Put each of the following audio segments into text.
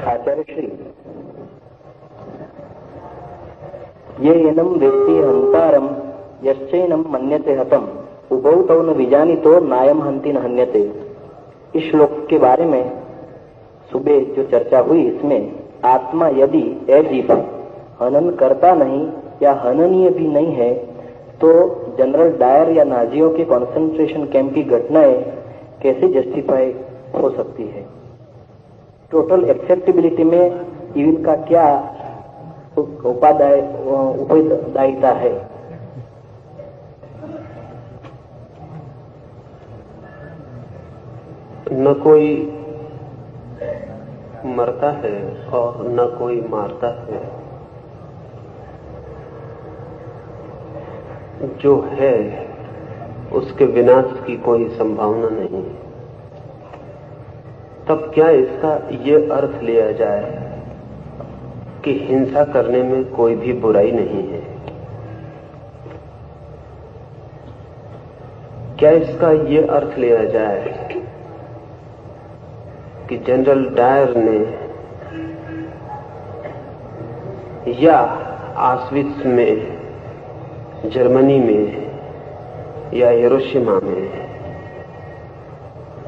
आचार्य श्री ये एनम वेत्ति हंतारम यश्चैनम मन्यते हतम उभौ तौ न विजानितो नायम हंति न हन्यते। इस श्लोक के बारे में सुबह जो चर्चा हुई, इसमें आत्मा यदि अजीवा हनन करता नहीं या हननीय भी नहीं है तो जनरल डायर या नाजियों के कंसंट्रेशन कैंप की घटनाएं कैसे जस्टिफाई हो सकती है। टोटल एक्सेप्टेबिलिटी में इविल का क्या उत्तरदायिता है। न कोई मरता है और न कोई मारता है। जो है उसके विनाश की कोई संभावना नहीं। तब क्या इसका ये अर्थ लिया जाए कि हिंसा करने में कोई भी बुराई नहीं है? क्या इसका ये अर्थ लिया जाए कि जनरल डायर ने या ऑस्विट्ज में, जर्मनी में या हिरोशिमा में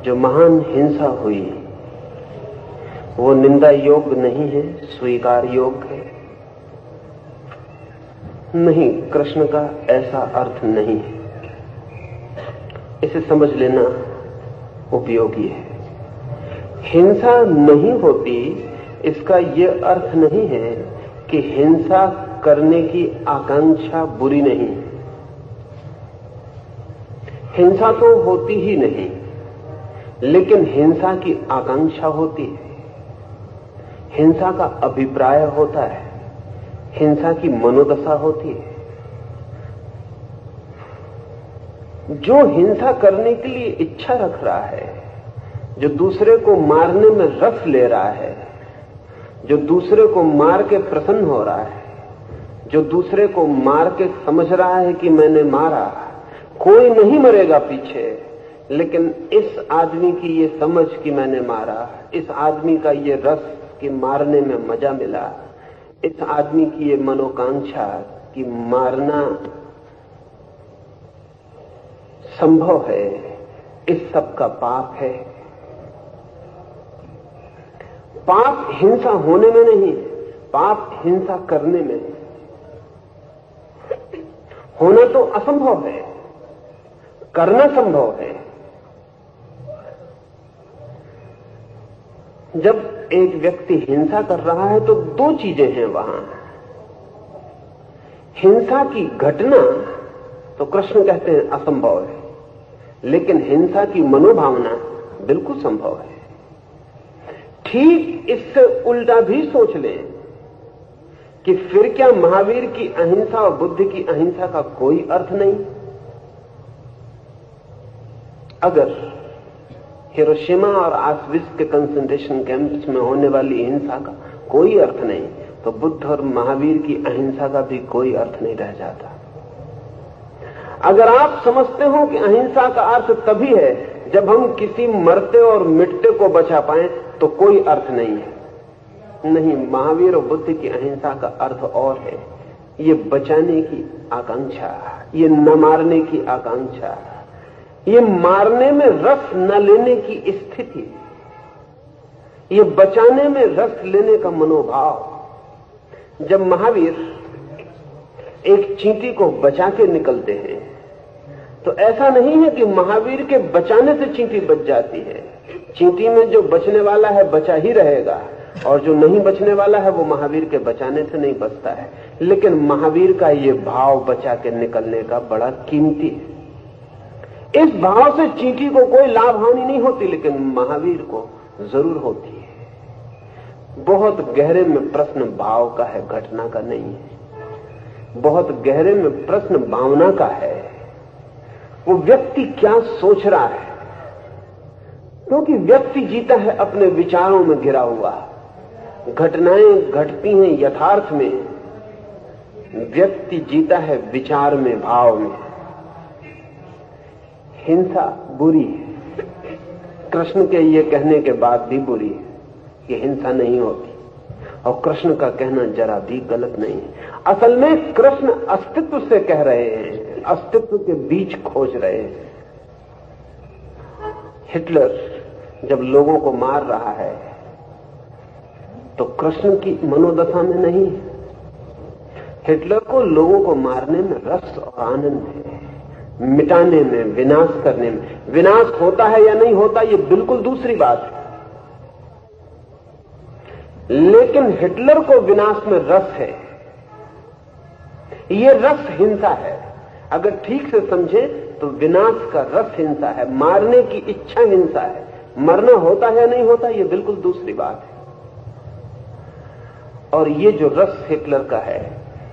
जो महान हिंसा हुई वो निंदा योग्य नहीं है, स्वीकार योग्य है? नहीं, कृष्ण का ऐसा अर्थ नहीं है। इसे समझ लेना उपयोगी है। हिंसा नहीं होती इसका यह अर्थ नहीं है कि हिंसा करने की आकांक्षा बुरी नहीं। हिंसा तो होती ही नहीं, लेकिन हिंसा की आकांक्षा होती है, हिंसा का अभिप्राय होता है, हिंसा की मनोदशा होती है। जो हिंसा करने के लिए इच्छा रख रहा है, जो दूसरे को मारने में रस ले रहा है, जो दूसरे को मार के प्रसन्न हो रहा है, जो दूसरे को मार के समझ रहा है कि मैंने मारा, कोई नहीं मरेगा पीछे, लेकिन इस आदमी की ये समझ कि मैंने मारा, इस आदमी का ये रस कि मारने में मजा मिला, इस आदमी की ये मनोकांक्षा कि मारना संभव है, इस सब का पाप है। पाप हिंसा होने में नहीं, पाप हिंसा करने में है। होना तो असंभव है, करना संभव है। जब एक व्यक्ति हिंसा कर रहा है तो दो चीजें हैं वहां। हिंसा की घटना तो कृष्ण कहते हैं असंभव है, लेकिन हिंसा की मनोभावना बिल्कुल संभव है। ठीक इससे उल्टा भी सोच लें कि फिर क्या महावीर की अहिंसा और बुद्ध की अहिंसा का कोई अर्थ नहीं? अगर हिरोशिमा और ऑस्विट्ज के कंसंट्रेशन कैंप्स में होने वाली हिंसा का कोई अर्थ नहीं, तो बुद्ध और महावीर की अहिंसा का भी कोई अर्थ नहीं रह जाता। अगर आप समझते हो कि अहिंसा का अर्थ तभी है जब हम किसी मरते और मिटते को बचा पाएं, तो कोई अर्थ नहीं है। नहीं, महावीर और बुद्ध की अहिंसा का अर्थ और है। ये बचाने की आकांक्षा, ये न मारने की आकांक्षा, ये मारने में रस न लेने की स्थिति, ये बचाने में रस लेने का मनोभाव। जब महावीर एक चींटी को बचा के निकलते हैं तो ऐसा नहीं है कि महावीर के बचाने से चींटी बच जाती है। चींटी में जो बचने वाला है बचा ही रहेगा, और जो नहीं बचने वाला है वो महावीर के बचाने से नहीं बचता है। लेकिन महावीर का ये भाव बचा के निकलने का बड़ा कीमती है। इस भाव से चींटी को कोई लाभ हानि नहीं होती, लेकिन महावीर को जरूर होती है। बहुत गहरे में प्रश्न भाव का है, घटना का नहीं है। बहुत गहरे में प्रश्न भावना का है। वो व्यक्ति क्या सोच रहा है, क्योंकि व्यक्ति जीता है अपने विचारों में घिरा हुआ। घटनाएं घटती हैं यथार्थ में, व्यक्ति जीता है विचार में, भाव में। हिंसा बुरी है, कृष्ण के ये कहने के बाद भी बुरी है। कि हिंसा नहीं होती, और कृष्ण का कहना जरा भी गलत नहीं है। असल में कृष्ण अस्तित्व से कह रहे हैं, अस्तित्व के बीच खोज रहे हैं। हिटलर जब लोगों को मार रहा है तो कृष्ण की मनोदशा में नहीं है। हिटलर को लोगों को मारने में रस और आनंद है, मिटाने में, विनाश करने में। विनाश होता है या नहीं होता ये बिल्कुल दूसरी बात है, लेकिन हिटलर को विनाश में रस है। ये रस हिंसा है। अगर ठीक से समझे तो विनाश का रस हिंसा है, मारने की इच्छा हिंसा है। मरना होता है या नहीं होता ये बिल्कुल दूसरी बात है। और ये जो रस हिटलर का है,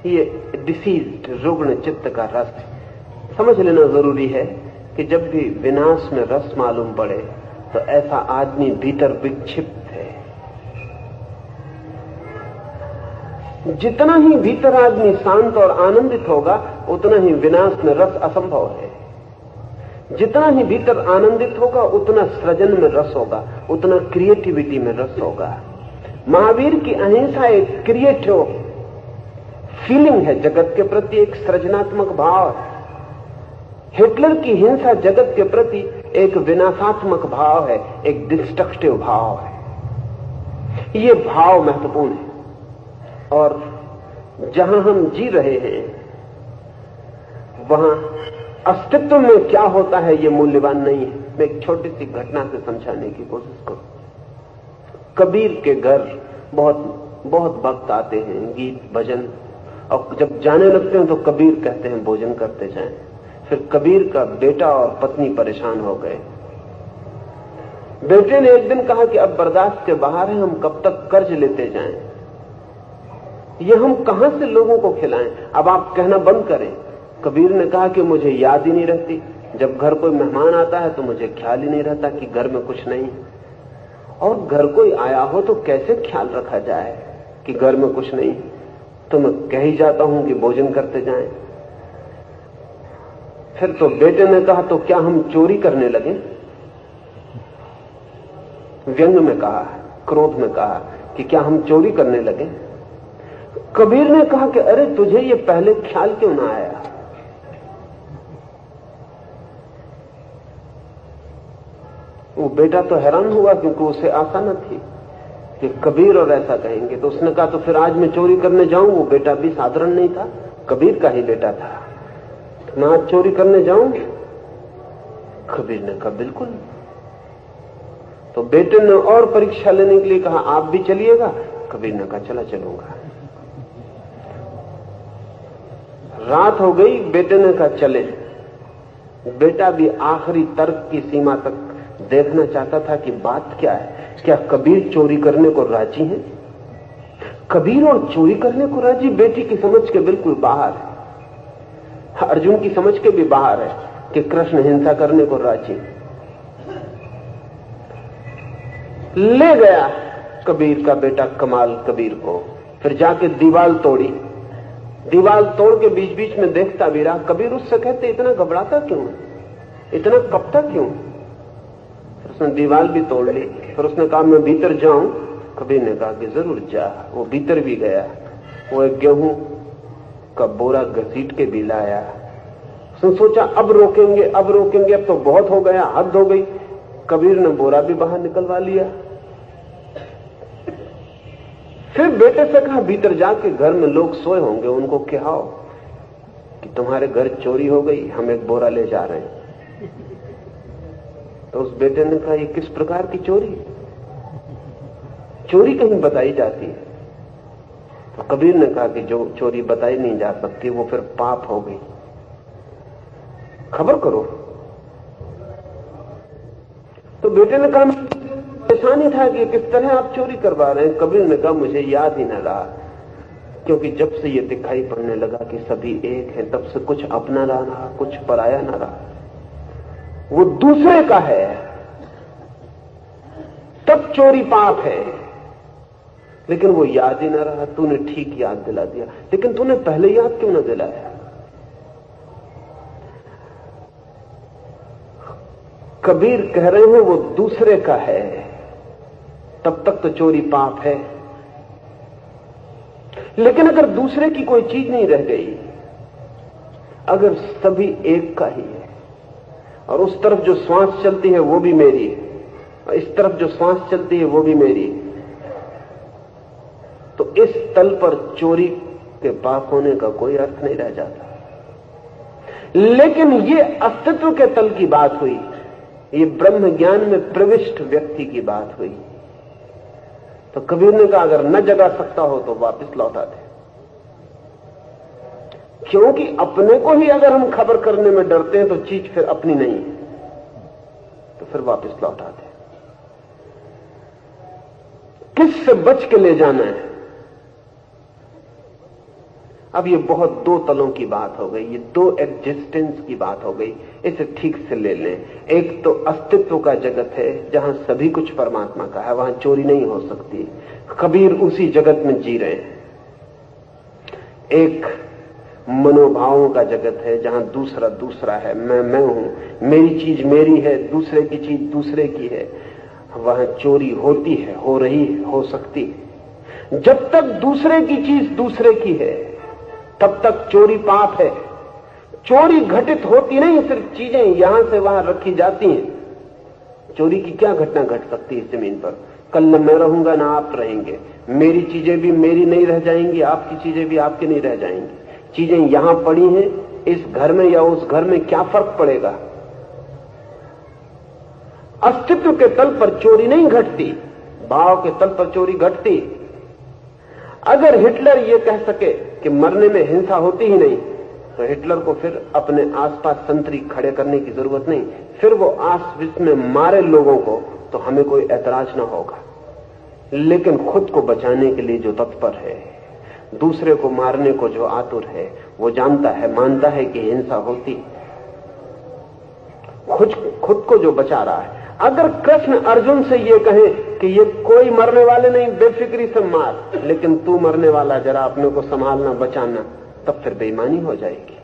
ये डिसीज्ड, रुग्ण चित्त का रस है। समझ लेना जरूरी है कि जब भी विनाश में रस मालूम पड़े तो ऐसा आदमी भीतर विक्षिप्त है। जितना ही भीतर आदमी शांत और आनंदित होगा उतना ही विनाश में रस असंभव है। जितना ही भीतर आनंदित होगा उतना सृजन में रस होगा, उतना क्रिएटिविटी में रस होगा। महावीर की अहिंसा एक क्रिएटिव फीलिंग है, जगत के प्रति एक सृजनात्मक भाव है। हिटलर की हिंसा जगत के प्रति एक विनाशात्मक भाव है, एक डिस्ट्रक्टिव भाव है। ये भाव महत्वपूर्ण है। और जहां हम जी रहे हैं वहां अस्तित्व में क्या होता है ये मूल्यवान नहीं है। मैं एक छोटी सी घटना से समझाने की कोशिश करूं। कबीर के घर बहुत भक्त आते हैं, गीत भजन, और जब जाने लगते हैं तो कबीर कहते हैं भोजन करते जाएं। फिर कबीर का बेटा और पत्नी परेशान हो गए। बेटे ने एक दिन कहा कि अब बर्दाश्त के बाहर है, हम कब तक कर्ज लेते जाएं, ये हम कहां से लोगों को खिलाएं, अब आप कहना बंद करें। कबीर ने कहा कि मुझे याद ही नहीं रहती, जब घर कोई मेहमान आता है तो मुझे ख्याल ही नहीं रहता कि घर में कुछ नहीं, और घर कोई आया हो तो कैसे ख्याल रखा जाए कि घर में कुछ नहीं, तो मैं कह ही जाता हूं कि भोजन करते जाएं। फिर तो बेटे ने कहा तो क्या हम चोरी करने लगे? व्यंग में कहा, क्रोध में कहा कि क्या हम चोरी करने लगे? कबीर ने कहा कि अरे तुझे ये पहले ख्याल क्यों ना आया? वो बेटा तो हैरान हुआ क्योंकि उसे आशा न थी कि कबीर और ऐसा कहेंगे। तो उसने कहा तो फिर आज मैं चोरी करने जाऊं। वो बेटा भी साधारण नहीं था, कबीर का ही बेटा था। तो मैं आज चोरी करने जाऊं? कबीर ने कहा बिल्कुल। तो बेटे ने और परीक्षा लेने के लिए कहा आप भी चलिएगा? कबीर ने कहा चला चलूंगा। रात हो गई, बेटे ने कहा चले। बेटा भी आखिरी तर्क की सीमा तक देखना चाहता था कि बात क्या है, क्या कबीर चोरी करने को राजी है? कबीर और चोरी करने को राजी बेटी की समझ के बिल्कुल बाहर है। अर्जुन की समझ के भी बाहर है कि कृष्ण हिंसा करने को राजी। ले गया कबीर का बेटा कमाल कबीर को, फिर जाके दीवार तोड़ी। दीवार तोड़ के बीच बीच में देखता भी रहा। कबीर उससे कहते इतना घबराता क्यों, इतना कपता क्यों? फिर उसने दीवार भी तोड़ ली। फिर उसने कहा मैं भीतर जाऊं? कबीर ने कहा कि जरूर जा। वो भीतर भी गया। वो एक गेहूं का बोरा घसीट के भी लाया। उसने सोचा अब रोकेंगे, अब रोकेंगे, अब तो बहुत हो गया, हद हो गई। कबीर ने बोरा भी बाहर निकलवा लिया। फिर बेटे से कहा भीतर जाके घर में लोग सोए होंगे, उनको कहो कि तुम्हारे घर चोरी हो गई, हम एक बोरा ले जा रहे हैं। तो उस बेटे ने कहा ये किस प्रकार की चोरी? चोरी कहीं बताई जाती है? तो कबीर ने कहा कि जो चोरी बताई नहीं जा सकती वो फिर पाप हो गई, खबर करो। तो बेटे ने कहा परेशानी था कि किस तरह आप चोरी करवा रहे हैं। कबीर ने कहा मुझे याद ही न रहा, क्योंकि जब से ये दिखाई पड़ने लगा कि सभी एक है, तब से कुछ अपना ना रहा, कुछ पराया ना रहा, वो दूसरे का है, तब चोरी पाप है। लेकिन वो याद ही ना रहा। तूने ठीक याद दिला दिया, लेकिन तूने पहले याद क्यों ना दिलाया? कबीर कह रहे हैं वो दूसरे का है, तब तक तो चोरी पाप है। लेकिन अगर दूसरे की कोई चीज नहीं रह गई, अगर सभी एक का ही है और उस तरफ जो श्वास चलती है वो भी मेरी है और इस तरफ जो श्वास चलती है वो भी मेरी है, तो इस तल पर चोरी के पाप होने का कोई अर्थ नहीं रह जाता। लेकिन ये अस्तित्व के तल की बात हुई, ये ब्रह्म ज्ञान में प्रविष्ट व्यक्ति की बात हुई। तो कबीर ने कहा अगर न जगा सकता हो तो वापस लौटा दे, क्योंकि अपने को ही अगर हम खबर करने में डरते हैं तो चीज फिर अपनी नहीं है, तो फिर वापस लौटा दे। किससे बच के ले जाना है? अब ये बहुत दो तलों की बात हो गई, ये दो एग्जिस्टेंस की बात हो गई। इसे ठीक से ले लें। एक तो अस्तित्व का जगत है जहां सभी कुछ परमात्मा का है, वहां चोरी नहीं हो सकती। कबीर उसी जगत में जी रहे हैं। एक मनोभावों का जगत है जहां दूसरा दूसरा है, मैं हूं, मेरी चीज मेरी है, दूसरे की चीज दूसरे की है। वहां चोरी होती है, हो रही है, हो सकती है। जब तक दूसरे की चीज दूसरे की है तब तक चोरी पाप है। चोरी घटित होती नहीं, सिर्फ चीजें यहां से वहां रखी जाती हैं। चोरी की क्या घटना घट सकती है इस जमीन पर? कल न मैं रहूंगा ना आप रहेंगे, मेरी चीजें भी मेरी नहीं रह जाएंगी, आपकी चीजें भी आपकी नहीं रह जाएंगी। चीजें यहां पड़ी हैं, इस घर में या उस घर में क्या फर्क पड़ेगा? अस्तित्व के तल पर चोरी नहीं घटती, भाव के तल पर चोरी घटती। अगर हिटलर ये कह सके कि मरने में हिंसा होती ही नहीं, तो हिटलर को फिर अपने आसपास संतरी खड़े करने की जरूरत नहीं। फिर वो आसपास में मारे लोगों को तो हमें कोई ऐतराज ना होगा। लेकिन खुद को बचाने के लिए जो तत्पर है, दूसरे को मारने को जो आतुर है, वो जानता है, मानता है कि हिंसा होती, खुद को जो बचा रहा है। अगर कृष्ण अर्जुन से ये कहें कि ये कोई मरने वाले नहीं, बेफिक्री से मार, लेकिन तू मरने वाला, जरा अपने को संभालना, बचाना, तब फिर बेईमानी हो जाएगी।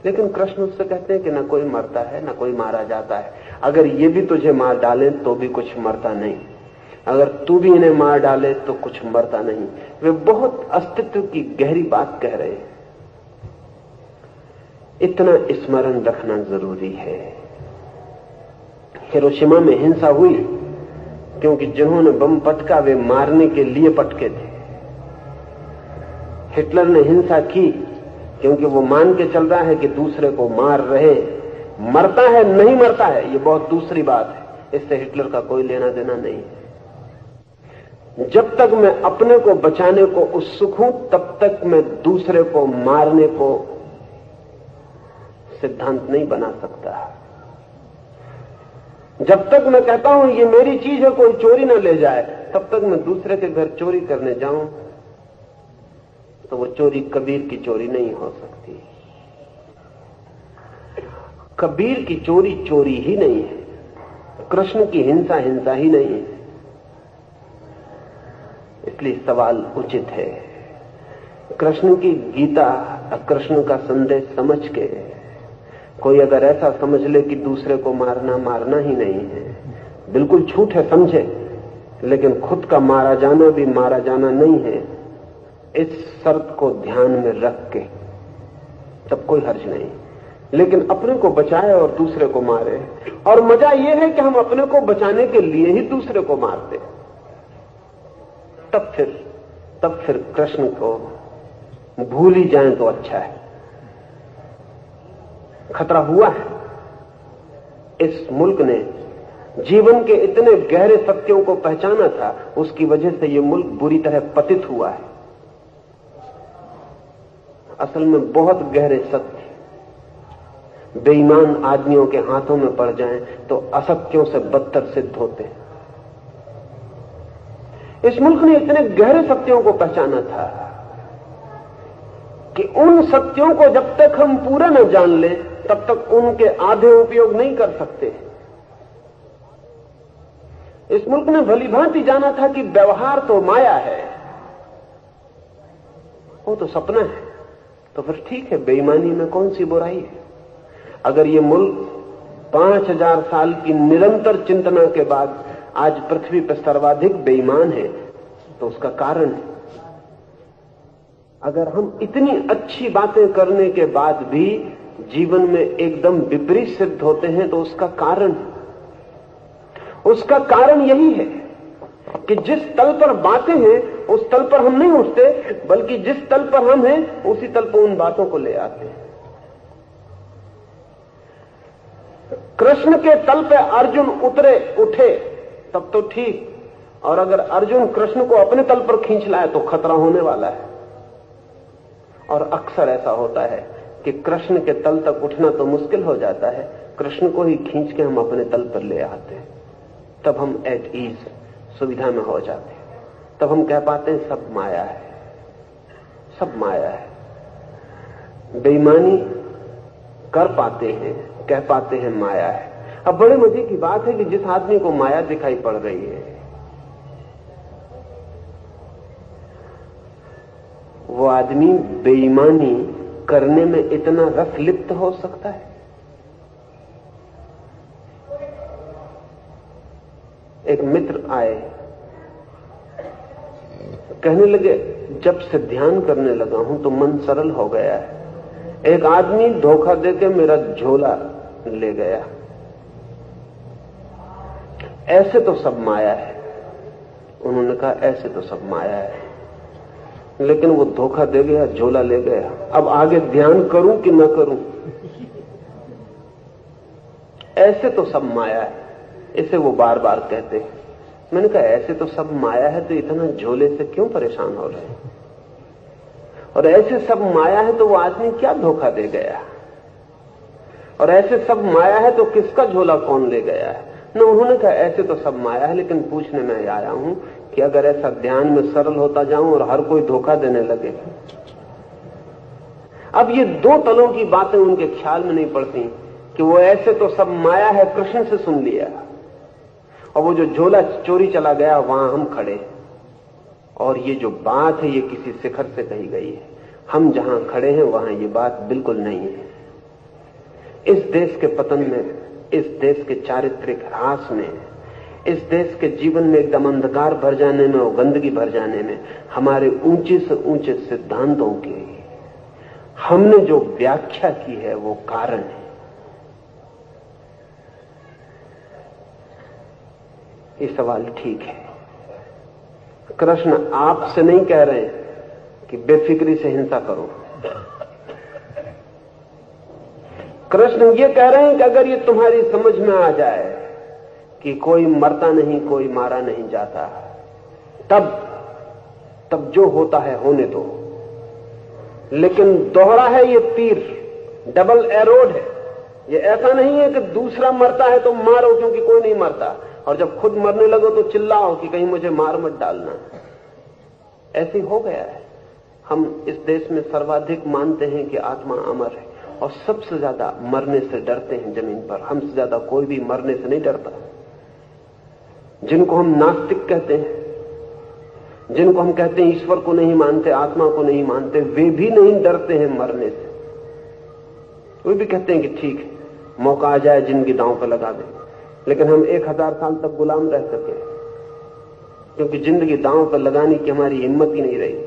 लेकिन कृष्ण उससे कहते हैं कि ना कोई मरता है ना कोई मारा जाता है। अगर ये भी तुझे मार डालें तो भी कुछ मरता नहीं, अगर तू भी इन्हें मार डाले तो कुछ मरता नहीं। वे बहुत अस्तित्व की गहरी बात कह रहे हैं। इतना स्मरण रखना जरूरी है। हिरोशिमा में हिंसा हुई क्योंकि जिन्होंने बम पटका वे मारने के लिए पटके थे। हिटलर ने हिंसा की क्योंकि वो मान के चल रहा है कि दूसरे को मार रहे। मरता है नहीं मरता है ये बहुत दूसरी बात है, इससे हिटलर का कोई लेना देना नहीं है। जब तक मैं अपने को बचाने को उत्सुक हूं तब तक मैं दूसरे को मारने को सिद्धांत नहीं बना सकता। जब तक मैं कहता हूं ये मेरी चीज है, कोई चोरी ना ले जाए, तब तक मैं दूसरे के घर चोरी करने जाऊं तो वो चोरी कबीर की चोरी नहीं हो सकती। कबीर की चोरी चोरी ही नहीं है, कृष्ण की हिंसा हिंसा ही नहीं है। इसलिए सवाल उचित है। कृष्ण की गीता, कृष्ण का संदेश समझ के कोई अगर ऐसा समझ ले कि दूसरे को मारना मारना ही नहीं है, बिल्कुल छूट है, समझे, लेकिन खुद का मारा जाना भी मारा जाना नहीं है, इस शर्त को ध्यान में रख के तब कोई हर्ज नहीं। लेकिन अपने को बचाए और दूसरे को मारे। और मजा यह है कि हम अपने को बचाने के लिए ही दूसरे को मारते। तब फिर कृष्ण को भूल ही जाएं तो अच्छा है। खतरा हुआ है। इस मुल्क ने जीवन के इतने गहरे सत्यों को पहचाना था, उसकी वजह से यह मुल्क बुरी तरह पतित हुआ है। असल में बहुत गहरे सत्य बेईमान आदमियों के हाथों में पड़ जाएं तो असत्यों से बदतर सिद्ध होते हैं। इस मुल्क ने इतने गहरे सत्यों को पहचाना था कि उन सत्यों को जब तक हम पूरा न जान लें तब तक उनके आधे उपयोग नहीं कर सकते। इस मुल्क ने भली भांति जाना था कि व्यवहार तो माया है, वो तो सपना है, तो फिर ठीक है, बेईमानी में कौन सी बुराई है। अगर ये मुल्क 5000 साल की निरंतर चिंतना के बाद आज पृथ्वी पर सर्वाधिक बेईमान है तो उसका कारण है। अगर हम इतनी अच्छी बातें करने के बाद भी जीवन में एकदम विपरीत सिद्ध होते हैं तो उसका कारण यही है कि जिस तल पर बातें हैं उस तल पर हम नहीं उठते, बल्कि जिस तल पर हम हैं उसी तल पर उन बातों को ले आते हैं। कृष्ण के तल पे अर्जुन उठे तब तो ठीक, और अगर अर्जुन कृष्ण को अपने तल पर खींच लाए तो खतरा होने वाला है। और अक्सर ऐसा होता है कि कृष्ण के तल तक उठना तो मुश्किल हो जाता है, कृष्ण को ही खींच के हम अपने तल पर ले आते हैं। तब हम एट ईज, सुविधा में हो जाते हैं। तब हम कह पाते हैं सब माया है, सब माया है। बेईमानी कर पाते हैं, कह पाते हैं माया है। अब बड़े मजे की बात है कि जिस आदमी को माया दिखाई पड़ रही है वो आदमी बेईमानी करने में इतना रस लिप्त हो सकता है। एक मित्र आए, कहने लगे जब से ध्यान करने लगा हूं तो मन सरल हो गया है। एक आदमी धोखा देके मेरा झोला ले गया, ऐसे तो सब माया है। उन्होंने कहा ऐसे तो सब माया है, लेकिन वो धोखा दे गया, झोला ले गया। अब आगे ध्यान करूं कि न करूं? ऐसे तो सब माया है, इसे वो बार बार कहते हैं। मैंने कहा ऐसे तो सब माया है तो इतना झोले से क्यों परेशान हो रहे हैं? और ऐसे सब माया है तो वो आदमी क्या धोखा दे गया? और ऐसे सब माया है तो किसका झोला कौन ले गया है? न उन्होंने कहा ऐसे तो सब माया है, लेकिन पूछने में आया हूं कि अगर ऐसा ध्यान में सरल होता जाऊं और हर कोई धोखा देने लगे। अब ये दो तलों की बातें उनके ख्याल में नहीं पड़ती कि वो ऐसे तो सब माया है कृष्ण से सुन लिया, और वो जो झोला चोरी चला गया वहां हम खड़े, और ये जो बात है ये किसी शिखर से कही गई है। हम जहां खड़े हैं वहां ये बात बिल्कुल नहीं है। इस देश के पतन में, इस देश के चारित्रिक ह्रास में, इस देश के जीवन में एकदम अंधकार भर जाने में और गंदगी भर जाने में हमारे ऊंचे से ऊंचे सिद्धांतों की हमने जो व्याख्या की है वो कारण है। ये सवाल ठीक है। कृष्ण आपसे नहीं कह रहे कि बेफिक्री से हिंसा करो। कृष्ण ये कह रहे हैं कि अगर ये तुम्हारी समझ में आ जाए कि कोई मरता नहीं, कोई मारा नहीं जाता, तब जो होता है होने दो। लेकिन दोहरा है ये तीर, डबल एरोड है। ये ऐसा नहीं है कि दूसरा मरता है तो मारो क्योंकि कोई नहीं मरता, और जब खुद मरने लगो तो चिल्लाओ कि कहीं मुझे मार मत डालना। ऐसे हो गया है। हम इस देश में सर्वाधिक मानते हैं कि आत्मा अमर है, और सबसे ज्यादा मरने से डरते हैं जमीन पर। हमसे ज्यादा कोई भी मरने से नहीं डरता। जिनको हम नास्तिक कहते हैं, जिनको हम कहते हैं ईश्वर को नहीं मानते, आत्मा को नहीं मानते, वे भी नहीं डरते हैं मरने से। वे भी कहते हैं कि ठीक है, मौका आ जाए जिंदगी दांव पर लगा दें। लेकिन हम 1000 साल तक गुलाम रह सके, क्योंकि जिंदगी दांव पर लगाने की हमारी हिम्मत ही नहीं रही।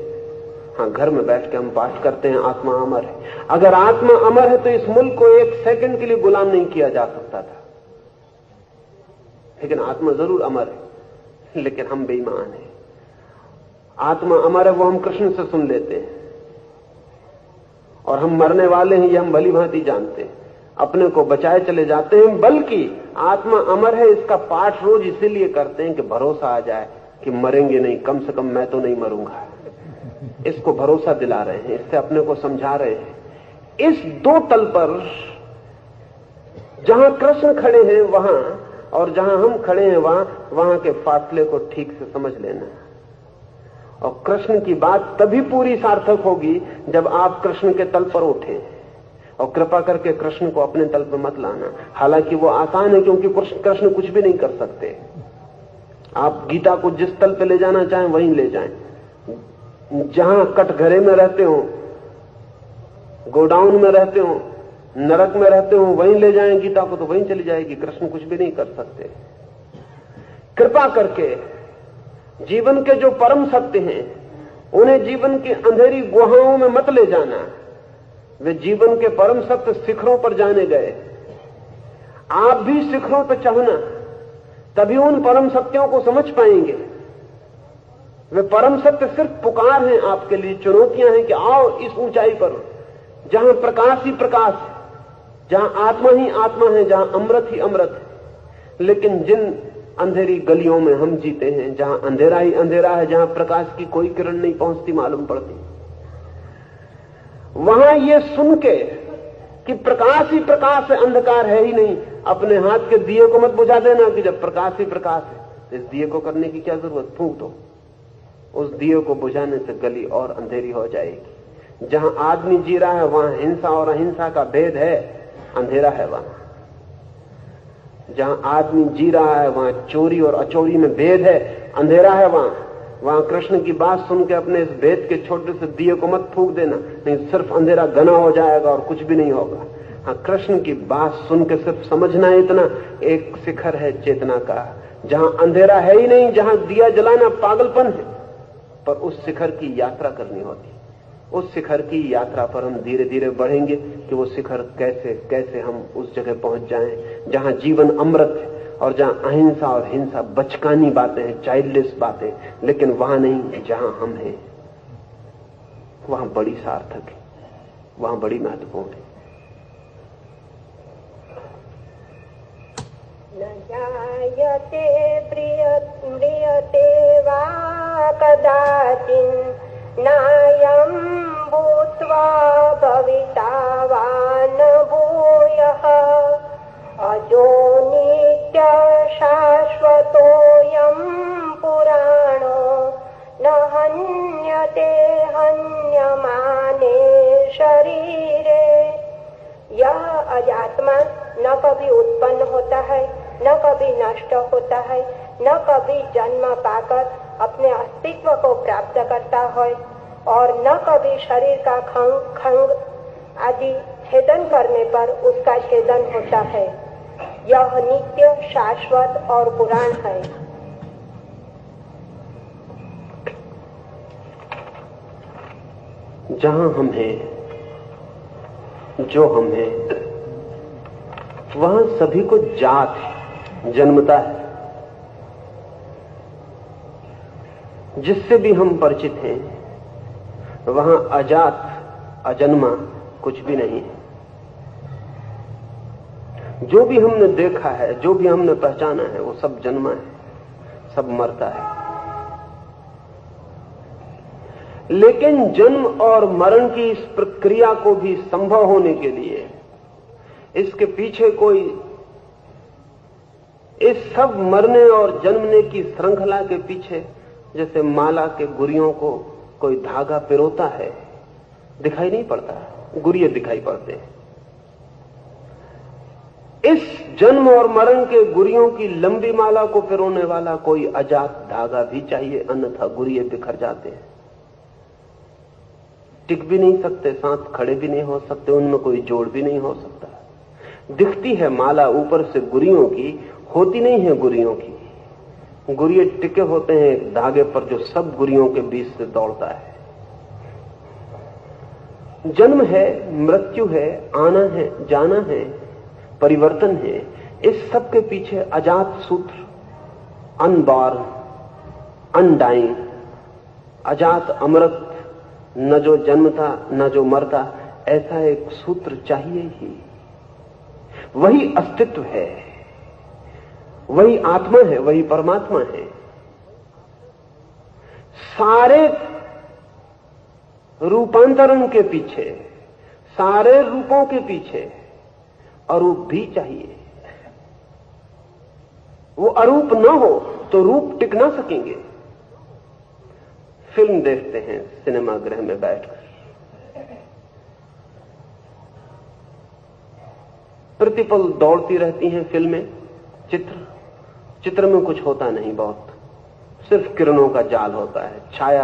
हाँ, घर में बैठ के हम पाठ करते हैं आत्मा अमर है। अगर आत्मा अमर है तो इस मुल्क को 1 सेकंड के लिए गुलाम नहीं किया जा सकता था। लेकिन आत्मा जरूर अमर है, लेकिन हम बेईमान हैं। आत्मा अमर है वो हम कृष्ण से सुन लेते हैं, और हम मरने वाले हैं ये हम भली भांति जानते हैं। अपने को बचाए चले जाते हैं, बल्कि आत्मा अमर है इसका पाठ रोज इसीलिए करते हैं कि भरोसा आ जाए कि मरेंगे नहीं, कम से कम मैं तो नहीं मरूंगा। इसको भरोसा दिला रहे हैं, इससे अपने को समझा रहे हैं। इस दो तल पर जहां कृष्ण खड़े हैं वहां, और जहां हम खड़े हैं वहां के फासले को ठीक से समझ लेना। और कृष्ण की बात तभी पूरी सार्थक होगी जब आप कृष्ण के तल पर उठे। और कृपा करके कृष्ण को अपने तल पर मत लाना। हालांकि वो आसान है, क्योंकि कृष्ण कुछ भी नहीं कर सकते। आप गीता को जिस तल पे ले जाना चाहें वहीं ले जाएं। जहां कटघरे में रहते हो, गोडाउन में रहते हो, नरक में रहते हो, वहीं ले जाएं गीता को, तो वहीं चली जाएगी। कृष्ण कुछ भी नहीं कर सकते। कृपा करके जीवन के जो परम सत्य हैं उन्हें जीवन की अंधेरी गुहाओं में मत ले जाना। वे जीवन के परम सत्य शिखरों पर जाने गए, आप भी शिखरों पर चढ़ना, तभी उन परम सत्यों को समझ पाएंगे। वे परम सत्य सिर्फ पुकार हैं आपके लिए, चुनौतियां हैं कि आओ इस ऊंचाई पर जहां प्रकाश ही प्रकाश है, जहां आत्मा ही आत्मा है, जहां अमृत ही अमृत है। लेकिन जिन अंधेरी गलियों में हम जीते हैं, जहां अंधेरा ही अंधेरा है, जहां प्रकाश की कोई किरण नहीं पहुंचती मालूम पड़ती, वहां ये सुन के कि प्रकाश ही प्रकाश है, अंधकार है ही नहीं, अपने हाथ के दिए को मत बुझा देना कि जब प्रकाश ही प्रकाश है तो इस दिए को करने की क्या जरूरत, फूंक दो। उस दिए को बुझाने से गली और अंधेरी हो जाएगी। जहां आदमी जी रहा है वहां हिंसा और अहिंसा का भेद है, अंधेरा है वहां। जहां आदमी जी रहा है वहां चोरी और अचोरी में भेद है, अंधेरा है वहां कृष्ण की बात सुन के अपने इस भेद के छोटे से दिए को मत फूंक देना, नहीं सिर्फ अंधेरा घना हो जाएगा और कुछ भी नहीं होगा। हाँ, कृष्ण की बात सुन के सिर्फ समझना इतना एक शिखर है चेतना का, जहां अंधेरा है ही नहीं, जहां दिया जलाना पागलपन है, पर उस शिखर की यात्रा करनी होती। उस शिखर की यात्रा पर हम धीरे धीरे बढ़ेंगे कि वो शिखर कैसे कैसे हम उस जगह पहुंच जाएं जहां जीवन अमृत है और जहां अहिंसा और हिंसा बचकानी बातें हैं, चाइल्डलेस बातें, लेकिन वहां नहीं जहां हम हैं, वहां बड़ी सार्थक है, वहां बड़ी महत्वपूर्ण है। न जायते म्रियते वा कदाचिन् नायं भूत्वा भविता वा न भूयः अजो नित्य शाश्वतोऽयं पुराणो न हन्यते हन्यमाने शरीरे। यह अजात्मा न कभी उत्पन्न होता है, न कभी नष्ट होता है, न कभी जन्म पाकर अपने अस्तित्व को प्राप्त करता है और न कभी शरीर का खंग आदि छेदन करने पर उसका छेदन होता है। यह नित्य शाश्वत और पुराण है। जहां हम हैं, जो हम हैं, वहां सभी को जात है, जन्मता है। जिससे भी हम परिचित हैं वहां अजात अजन्मा कुछ भी नहीं है। जो भी हमने देखा है, जो भी हमने पहचाना है, वो सब जन्मा है, सब मरता है। लेकिन जन्म और मरण की इस प्रक्रिया को भी संभव होने के लिए इसके पीछे कोई, इस सब मरने और जन्मने की श्रृंखला के पीछे जैसे माला के गुरियों को कोई धागा पिरोता है, दिखाई नहीं पड़ता, गुरिये दिखाई पड़ते हैं। इस जन्म और मरण के गुरियों की लंबी माला को पिरोने वाला कोई अजात धागा भी चाहिए, अन्यथा गुरिये बिखर जाते हैं, टिक भी नहीं सकते, साथ खड़े भी नहीं हो सकते, उनमें कोई जोड़ भी नहीं हो सकता। दिखती है माला ऊपर से गुरियों की, होती नहीं है गुरियों की। गुरिये टिके होते हैं एक धागे पर जो सब गुरियों के बीच से दौड़ता है। जन्म है, मृत्यु है, आना है, जाना है, परिवर्तन है, इस सब के पीछे अजात सूत्र, अनबॉर्न, अनडाइंग, अजात अमृत, न जो जन्मता न जो मरता, ऐसा एक सूत्र चाहिए ही। वही अस्तित्व है, वही आत्मा है, वही परमात्मा है। सारे रूपांतरण के पीछे, सारे रूपों के पीछे अरूप भी चाहिए। वो अरूप न हो तो रूप टिक ना सकेंगे। फिल्म देखते हैं सिनेमा गृह में बैठकर, प्रतिपल दौड़ती रहती हैं फिल्में, चित्र में कुछ होता नहीं, बहुत सिर्फ किरणों का जाल होता है, छाया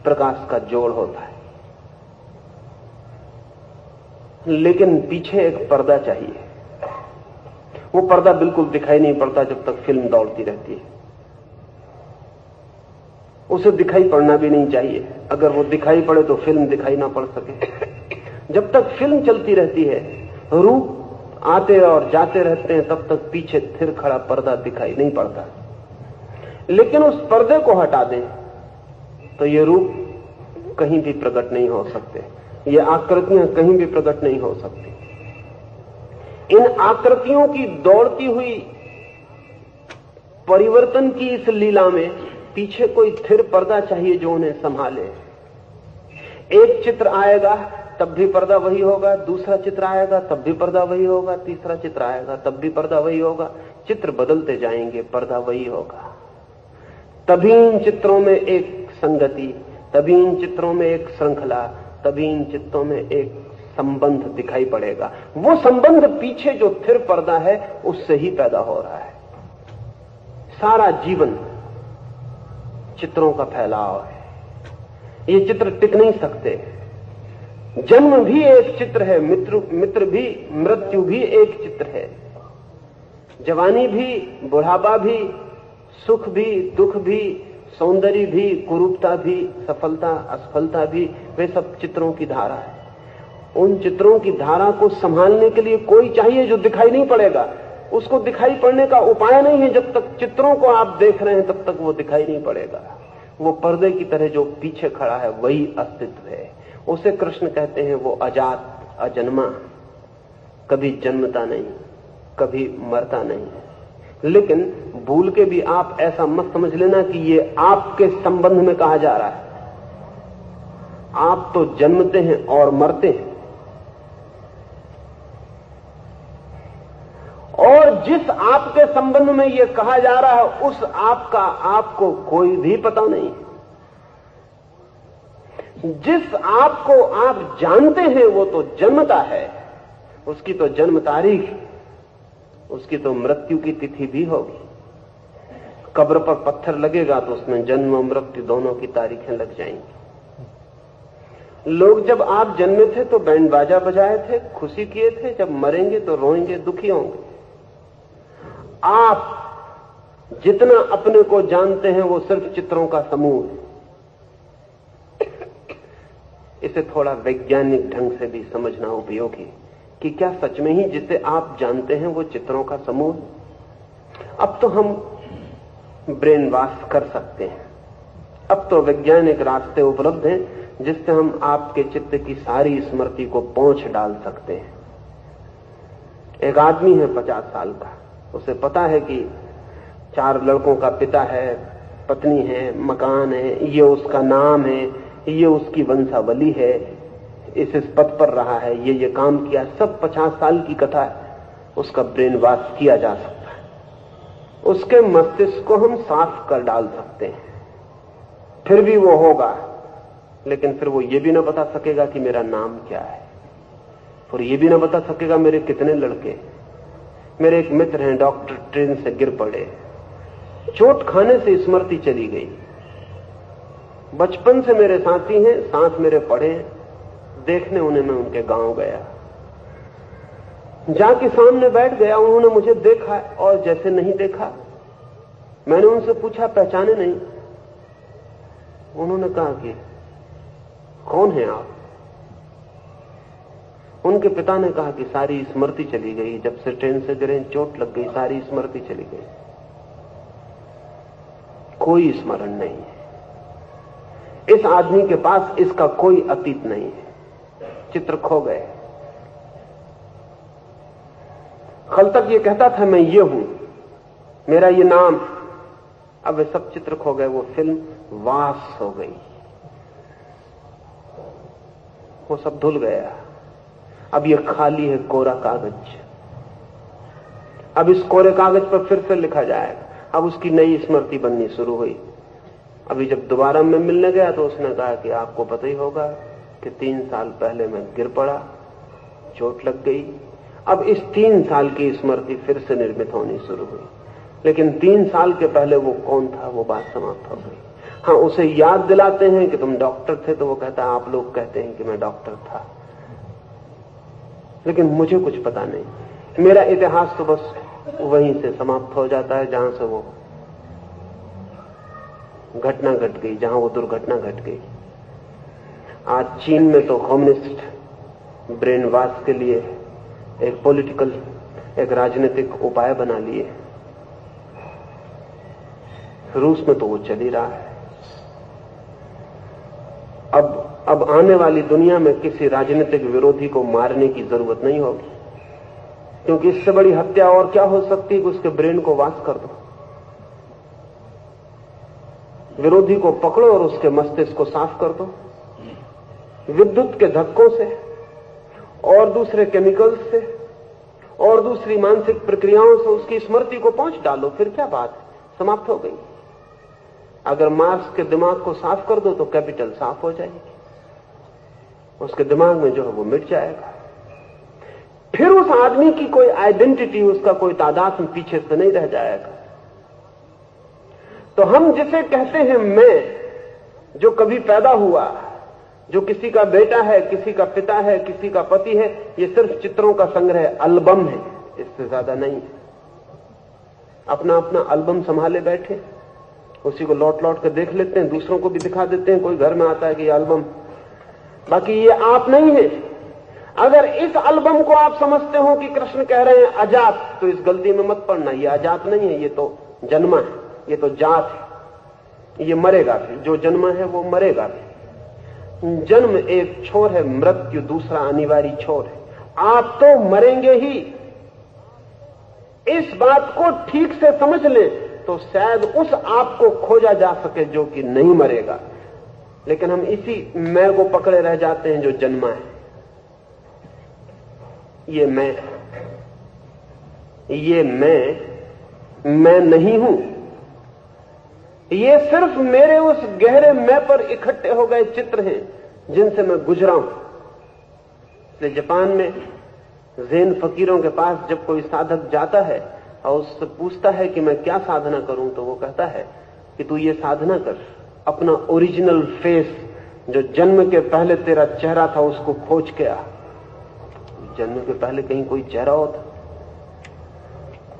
प्रकाश का जोड़ होता है। लेकिन पीछे एक पर्दा चाहिए। वो पर्दा बिल्कुल दिखाई नहीं पड़ता जब तक फिल्म दौड़ती रहती है। उसे दिखाई पड़ना भी नहीं चाहिए। अगर वो दिखाई पड़े तो फिल्म दिखाई ना पड़ सके। जब तक फिल्म चलती रहती है, रूप आते और जाते रहते हैं, तब तक पीछे स्थिर खड़ा पर्दा दिखाई नहीं पड़ता। लेकिन उस पर्दे को हटा दें तो ये रूप कहीं भी प्रकट नहीं हो सकते, ये आकृतियां कहीं भी प्रकट नहीं हो सकती। इन आकृतियों की दौड़ती हुई परिवर्तन की इस लीला में पीछे कोई स्थिर पर्दा चाहिए जो उन्हें संभाले। एक चित्र आएगा तब भी पर्दा वही होगा, दूसरा चित्र आएगा तब भी पर्दा वही होगा, तीसरा चित्र आएगा तब भी पर्दा वही होगा। चित्र बदलते जाएंगे, पर्दा वही होगा। तभी इन चित्रों में एक संगति, तभी इन चित्रों में एक श्रृंखला, तभी इन चित्रों में एक संबंध दिखाई पड़ेगा। वो संबंध पीछे जो स्थिर पर्दा है उससे ही पैदा हो रहा है। सारा जीवन चित्रों का फैलाव है। ये चित्र टिक नहीं सकते। जन्म भी एक चित्र है, मित्र भी, मृत्यु भी एक चित्र है। जवानी भी, बुढ़ापा भी, सुख भी, दुख भी, सौंदर्य भी, कुरूपता भी, सफलता असफलता भी, वे सब चित्रों की धारा है। उन चित्रों की धारा को संभालने के लिए कोई चाहिए जो दिखाई नहीं पड़ेगा। उसको दिखाई पड़ने का उपाय नहीं है। जब तक चित्रों को आप देख रहे हैं तब तक वो दिखाई नहीं पड़ेगा। वो पर्दे की तरह जो पीछे खड़ा है वही अस्तित्व है। उसे कृष्ण कहते हैं वो अजात, अजन्मा, कभी जन्मता नहीं, कभी मरता नहीं। लेकिन भूल के भी आप ऐसा मत समझ लेना कि ये आपके संबंध में कहा जा रहा है। आप तो जन्मते हैं और मरते हैं, और जिस आपके संबंध में यह कहा जा रहा है उस आपका आपको कोई भी पता नहीं। जिस आपको आप जानते हैं वो तो जन्मता है, उसकी तो जन्म तारीख, उसकी तो मृत्यु की तिथि भी होगी। कब्र पर पत्थर लगेगा तो उसमें जन्म और मृत्यु दोनों की तारीखें लग जाएंगी। लोग जब आप जन्मे थे तो बैंड बाजा बजाए थे, खुशी किए थे, जब मरेंगे तो रोएंगे, दुखी होंगे। आप जितना अपने को जानते हैं वो सिर्फ चित्रों का समूह है। इसे थोड़ा वैज्ञानिक ढंग से भी समझना उपयोगी कि क्या सच में ही जिसे आप जानते हैं वो चित्रों का समूह है। अब तो हम ब्रेन वॉश कर सकते हैं। अब तो वैज्ञानिक रास्ते उपलब्ध हैं जिससे हम आपके चित्त की सारी स्मृति को पोंछ डाल सकते हैं। एक आदमी है 50 साल का, उसे पता है कि 4 लड़कों का पिता है, पत्नी है, मकान है, ये उसका नाम है, ये उसकी वंशावली है, इस पद पर रहा है, ये काम किया, सब 50 साल की कथा है। उसका ब्रेन वॉश किया जा सकता है। उसके मस्तिष्क को हम साफ कर डाल सकते हैं। फिर भी वो होगा, लेकिन फिर वो ये भी ना बता सकेगा कि मेरा नाम क्या है, और ये भी ना बता सकेगा मेरे कितने लड़के। मेरे एक मित्र हैं, डॉक्टर, ट्रेन से गिर पड़े, चोट खाने से स्मृति चली गई। बचपन से मेरे साथी हैं, साथ मेरे पढ़े, देखने उन्हें मैं उनके गांव गया, जाके सामने बैठ गया। उन्होंने मुझे देखा और जैसे नहीं देखा। मैंने उनसे पूछा पहचाने नहीं? उन्होंने कहा कि कौन है आप? उनके पिता ने कहा कि सारी स्मृति चली गई, जब से ट्रेन से गिरे, चोट लग गई, सारी स्मृति चली गई, कोई स्मरण नहीं है। इस आदमी के पास इसका कोई अतीत नहीं है। चित्र खो गए। कल तक ये कहता था मैं ये हूं, मेरा ये नाम, अब वे सब चित्र खो गए। वो फिल्म वास हो गई, वो सब धुल गया। अब ये खाली है कोरा कागज। अब इस कोरे कागज पर फिर से लिखा जाएगा। अब उसकी नई स्मृति बननी शुरू हुई। अभी जब दोबारा मैं मिलने गया तो उसने कहा कि आपको पता ही होगा कि 3 साल पहले मैं गिर पड़ा, चोट लग गई। अब इस 3 साल की स्मृति फिर से निर्मित होनी शुरू हुई, लेकिन 3 साल के पहले वो कौन था वो बात समाप्त हो गई। हाँ, उसे याद दिलाते हैं कि तुम डॉक्टर थे, तो वो कहता है आप लोग कहते हैं कि मैं डॉक्टर था, लेकिन मुझे कुछ पता नहीं। मेरा इतिहास तो बस वहीं से समाप्त हो जाता है जहां से वो घटना घट गई जहां वो दुर्घटना घट गई। आज चीन में तो कम्युनिस्ट ब्रेन वॉश के लिए एक पॉलिटिकल, एक राजनीतिक उपाय बना लिए। रूस में तो वो चल ही रहा है। अब आने वाली दुनिया में किसी राजनीतिक विरोधी को मारने की जरूरत नहीं होगी, क्योंकि इससे बड़ी हत्या और क्या हो सकती है कि उसके ब्रेन को वाश कर दो। विरोधी को पकड़ो और उसके मस्तिष्क को साफ कर दो, विद्युत के धक्कों से और दूसरे केमिकल्स से और दूसरी मानसिक प्रक्रियाओं से उसकी स्मृति को पहुंच डालो, फिर क्या बात है, समाप्त हो गई। अगर मार्क्स के दिमाग को साफ कर दो तो कैपिटल साफ हो जाएगी, उसके दिमाग में जो है वो मिट जाएगा। फिर उस आदमी की कोई आइडेंटिटी, उसका कोई तादाद पीछे से नहीं रह जाएगा। तो हम जिसे कहते हैं मैं, जो कभी पैदा हुआ, जो किसी का बेटा है, किसी का पिता है, किसी का पति है, ये सिर्फ चित्रों का संग्रह, एल्बम है, इससे ज्यादा नहीं है। अपना अपना एल्बम संभाले बैठे, उसी को लौट लौट कर देख लेते हैं, दूसरों को भी दिखा देते हैं। कोई घर में आता है कि ये एल्बम, बाकी ये आप नहीं है। अगर इस एल्बम को आप समझते हो कि कृष्ण कह रहे हैं अजात, तो इस गलती में मत पड़ना। ये अजात नहीं है, ये तो जन्मा है, ये तो जात है, ये मरेगा भी। जो जन्मा है वो मरेगा भी। जन्म एक छोर है, मृत्यु दूसरा अनिवार्य छोर है। आप तो मरेंगे ही। इस बात को ठीक से समझ ले तो शायद उस आप को खोजा जा सके जो कि नहीं मरेगा। लेकिन हम इसी मैं को पकड़े रह जाते हैं जो जन्मा है। ये मैं नहीं हूं। ये सिर्फ मेरे उस गहरे मैं पर इकट्ठे हो गए चित्र हैं जिनसे मैं गुजरा हूं। इसलिए जापान में ज़ेन फकीरों के पास जब कोई साधक जाता है और उससे पूछता है कि मैं क्या साधना करूं, तो वो कहता है कि तू ये साधना कर, अपना ओरिजिनल फेस, जो जन्म के पहले तेरा चेहरा था, उसको खोज के आ। जन्म के पहले कहीं कोई चेहरा होता?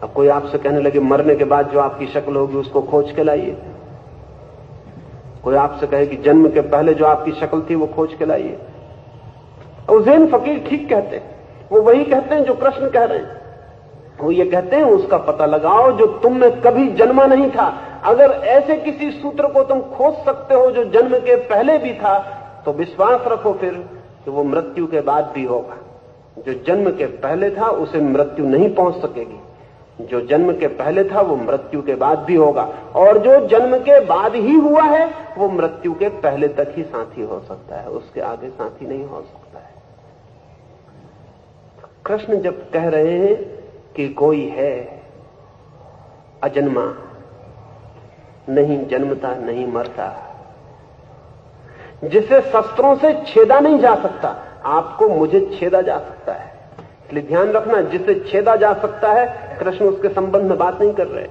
अब कोई आपसे कहने लगे मरने के बाद जो आपकी शक्ल होगी उसको खोज के लाइए। कोई आपसे कहे कि जन्म के पहले जो आपकी शक्ल थी वो खोज के लाइए। और ज़ेन फकीर ठीक कहते हैं, वो वही कहते हैं जो कृष्ण कह रहे हैं। वो ये कहते हैं उसका पता लगाओ जो तुम में कभी जन्मा नहीं था। अगर ऐसे किसी सूत्र को तुम खोज सकते हो जो जन्म के पहले भी था, तो विश्वास रखो फिर कि वो मृत्यु के बाद भी होगा। जो जन्म के पहले था उसे मृत्यु नहीं पहुंच सकेगी, जो जन्म के पहले था वो मृत्यु के बाद भी होगा, और जो जन्म के बाद ही हुआ है वो मृत्यु के पहले तक ही साथी हो सकता है, उसके आगे साथी नहीं हो सकता है। कृष्ण जब कह रहे हैं कि कोई है अजन्मा, नहीं जन्मता नहीं मरता, जिसे शस्त्रों से छेदा नहीं जा सकता, आपको मुझे छेदा जा सकता है। इसलिए ध्यान रखना, जिसे छेदा जा सकता है, कृष्ण उसके संबंध में बात नहीं कर रहे।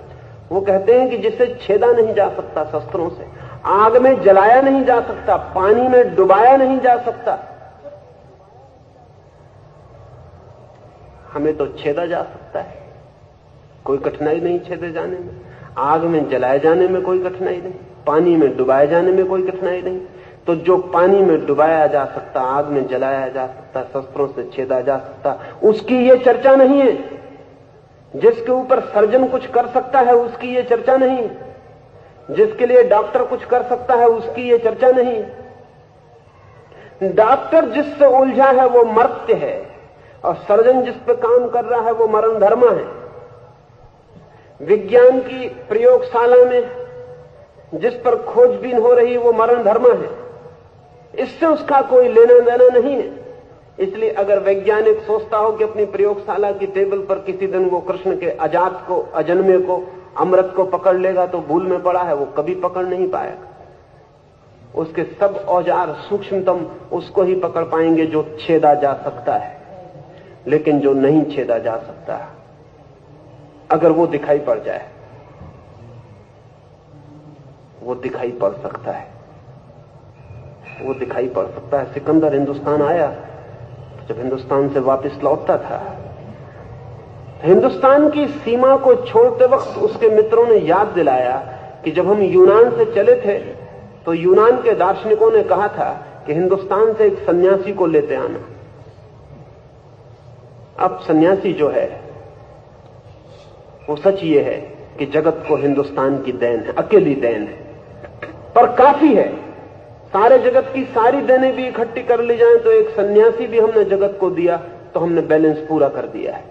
वो कहते हैं कि जिसे छेदा नहीं जा सकता शस्त्रों से, आग में जलाया नहीं जा सकता, पानी में डुबाया नहीं जा सकता, हमें तो छेदा जा सकता है। कोई कठिनाई नहीं छेदे जाने में, आग में जलाए जाने में कोई कठिनाई नहीं, पानी में डुबाए जाने में कोई कठिनाई नहीं। तो जो पानी में डुबाया जा सकता, आग में जलाया जा सकता, शस्त्रों से छेदा जा सकता, उसकी ये चर्चा नहीं है। जिसके ऊपर सर्जन कुछ कर सकता है उसकी ये चर्चा नहीं, जिसके लिए डॉक्टर कुछ कर सकता है उसकी ये चर्चा नहीं। डॉक्टर जिससे उलझा है वो मर्त्य है, और सर्जन जिस पे काम कर रहा है वो मरण धर्मा है। विज्ञान की प्रयोगशाला में जिस पर खोजबीन हो रही वो मरण धर्मा है, इससे उसका कोई लेना देना नहीं है। इसलिए अगर वैज्ञानिक सोचता हो कि अपनी प्रयोगशाला की टेबल पर किसी दिन वो कृष्ण के अजात को, अजन्मे को, अमृत को पकड़ लेगा तो भूल में पड़ा है, वो कभी पकड़ नहीं पाएगा। उसके सब औजार सूक्ष्मतम उसको ही पकड़ पाएंगे जो छेदा जा सकता है, लेकिन जो नहीं छेदा जा सकता, अगर वो दिखाई पड़ जाए, वो दिखाई पड़ सकता है, वो दिखाई पड़ सकता है। सिकंदर हिंदुस्तान आया, जब हिंदुस्तान से वापस लौटता था, हिंदुस्तान की सीमा को छोड़ते वक्त उसके मित्रों ने याद दिलाया कि जब हम यूनान से चले थे तो यूनान के दार्शनिकों ने कहा था कि हिंदुस्तान से एक सन्यासी को लेते आना। अब सन्यासी जो है वो सच ये है कि जगत को हिंदुस्तान की देन है, अकेली देन है, पर काफी है। सारे जगत की सारी देनें भी इकट्ठी कर ली जाएं तो एक सन्यासी भी हमने जगत को दिया तो हमने बैलेंस पूरा कर दिया है।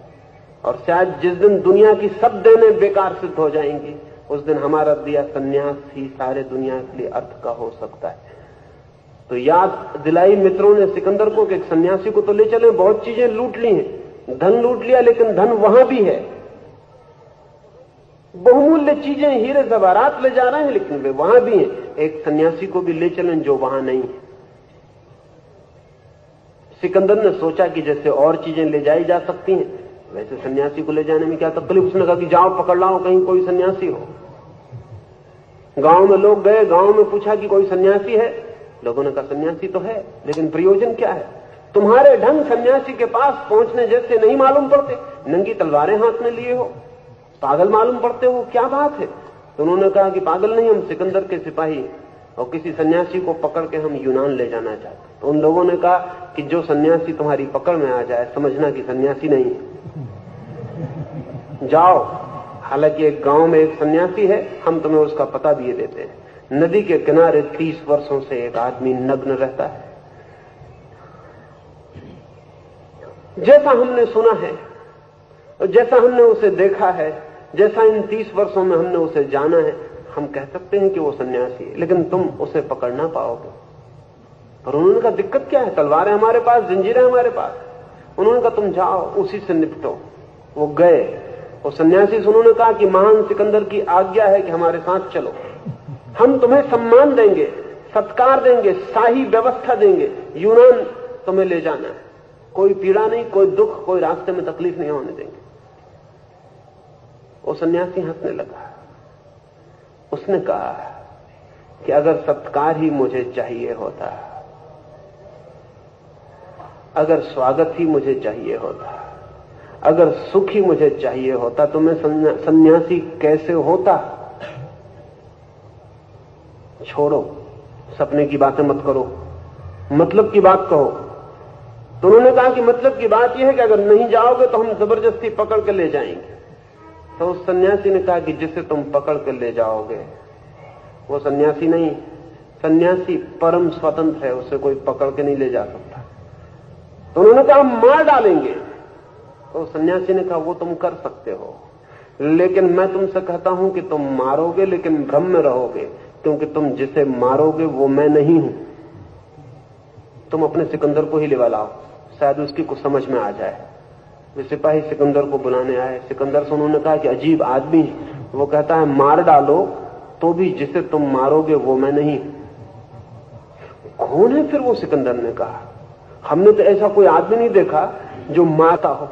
और शायद जिस दिन दुनिया की सब देनें बेकार सिद्ध हो जाएंगी उस दिन हमारा दिया सन्यास ही सारे दुनिया के लिए अर्थ का हो सकता है। तो याद दिलाई मित्रों ने सिकंदर को कि एक सन्यासी को तो ले चले, बहुत चीजें लूट ली हैं, धन लूट लिया, लेकिन धन वहां भी है। बहुमूल्य चीजें हीरे जवाहरात ले जा रहे हैं लेकिन वे वहां भी हैं। एक सन्यासी को भी ले चलें जो वहां नहीं है। सिकंदर ने सोचा कि जैसे और चीजें ले जाई जा सकती हैं वैसे सन्यासी को ले जाने में क्या तकलीफ। उसने कहा कि जाओ पकड़ लाओ कहीं कोई सन्यासी हो। गांव में लोग गए, गांव में पूछा कि कोई सन्यासी है। लोगों ने कहा सन्यासी तो है लेकिन प्रयोजन क्या है, तुम्हारे ढंग सन्यासी के पास पहुंचने जैसे नहीं मालूम पड़ते, नंगी तलवारें हाथ में लिए हो, पागल मालूम पड़ते हो, क्या बात है। तो उन्होंने कहा कि पागल नहीं, हम सिकंदर के सिपाही और किसी सन्यासी को पकड़ के हम यूनान ले जाना चाहते। तो उन लोगों ने कहा कि जो सन्यासी तुम्हारी पकड़ में आ जाए समझना कि सन्यासी नहीं है, जाओ। हालांकि एक गांव में एक सन्यासी है, हम तुम्हें उसका पता दिए देते हैं। नदी के किनारे 30 वर्षों से एक आदमी नग्न रहता है। जैसा हमने सुना है, जैसा हमने उसे देखा है, जैसा इन 30 वर्षों में हमने उसे जाना है, हम कह सकते हैं कि वो सन्यासी है, लेकिन तुम उसे पकड़ ना पाओगे। पर उन्होंने कहा दिक्कत क्या है, तलवारें हमारे पास, जंजीरें हमारे पास। उन्होंने कहा तुम जाओ उसी से निपटो। वो गए। और सन्यासी से उन्होंने कहा कि महान सिकंदर की आज्ञा है कि हमारे साथ चलो, हम तुम्हें सम्मान देंगे, सत्कार देंगे, शाही व्यवस्था देंगे, यूनान तुम्हें ले जाना है, कोई पीड़ा नहीं, कोई दुख, कोई रास्ते में तकलीफ नहीं होने देंगे। वो सन्यासी हंसने लगा। उसने कहा कि अगर सत्कार ही मुझे चाहिए होता, अगर स्वागत ही मुझे चाहिए होता, अगर सुख ही मुझे चाहिए होता तो मैं सन्यासी कैसे होता। छोड़ो, सपने की बातें मत करो, मतलब की बात कहो। तो उन्होंने कहा कि मतलब की बात यह है कि अगर नहीं जाओगे तो हम जबरदस्ती पकड़ के ले जाएंगे। तो उस सन्यासी ने कहा कि जिसे तुम पकड़ के ले जाओगे वो सन्यासी नहीं, सन्यासी परम स्वतंत्र है, उसे कोई पकड़ के नहीं ले जा सकता। तो उन्होंने कहा हम मार डालेंगे। तो सन्यासी ने कहा वो तुम कर सकते हो, लेकिन मैं तुमसे कहता हूं कि तुम मारोगे लेकिन भ्रम में रहोगे, क्योंकि तुम जिसे मारोगे वो मैं नहीं हूं। तुम अपने सिकंदर को ही ले लाओ, शायद उसकी कुछ समझ में आ जाए। वे सिपाही सिकंदर को बुलाने आए। सिकंदर से उन्होंने कहा कि अजीब आदमी। वो कहता है मार डालो तो भी जिसे तुम मारोगे वो मैं नहीं। कौन है फिर वो? सिकंदर ने कहा हमने तो ऐसा कोई आदमी नहीं देखा जो मारता हो,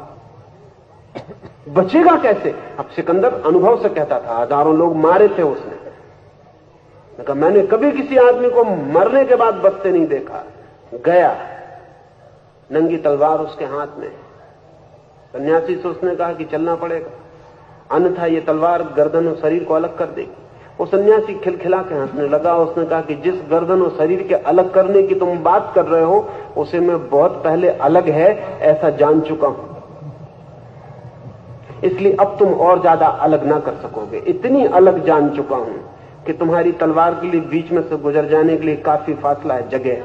बचेगा कैसे? अब सिकंदर अनुभव से कहता था, हजारों लोग मारे थे उसने। कहा मैंने कभी किसी आदमी को मरने के बाद बचते नहीं देखा। गया, नंगी तलवार उसके हाथ में। सन्यासी से उसने कहा कि चलना पड़ेगा, अन्यथा ये तलवार गर्दन और शरीर को अलग कर देगी। वो सन्यासी खिलखिला के हंसने लगा। उसने कहा कि जिस गर्दन और शरीर के अलग करने की तुम बात कर रहे हो उसे मैं बहुत पहले अलग है ऐसा जान चुका हूं, इसलिए अब तुम और ज्यादा अलग ना कर सकोगे। इतनी अलग जान चुका हूं कि तुम्हारी तलवार के लिए बीच में से गुजर जाने के लिए काफी फासला है, जगह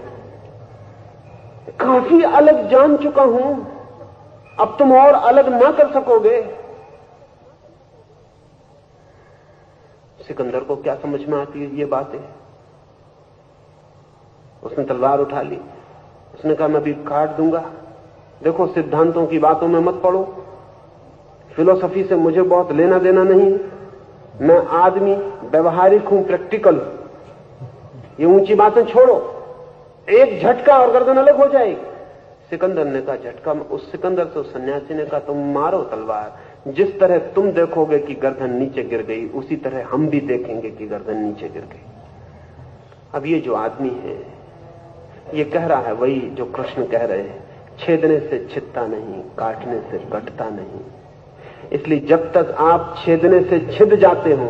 काफी अलग जान चुका हूं, अब तुम और अलग ना कर सकोगे। सिकंदर को क्या समझ में आती है ये बातें? उसने तलवार उठा ली। उसने कहा मैं भी काट दूंगा। देखो सिद्धांतों की बातों में मत पड़ो, फिलोसफी से मुझे बहुत लेना देना नहीं। मैं आदमी व्यवहारिक हूं, प्रैक्टिकल। ये ऊंची बातें छोड़ो, एक झटका और गर्दन अलग हो जाएगी। सिकंदर ने कहा झटका? उस सिकंदर से उस सन्यासी ने कहा तुम मारो तलवार, जिस तरह तुम देखोगे कि गर्दन नीचे गिर गई उसी तरह हम भी देखेंगे कि गर्दन नीचे गिर गई। अब ये जो आदमी है ये कह रहा है वही जो कृष्ण कह रहे हैं, छेदने से छिदता नहीं, काटने से कटता नहीं। इसलिए जब तक आप छेदने से छिद जाते हो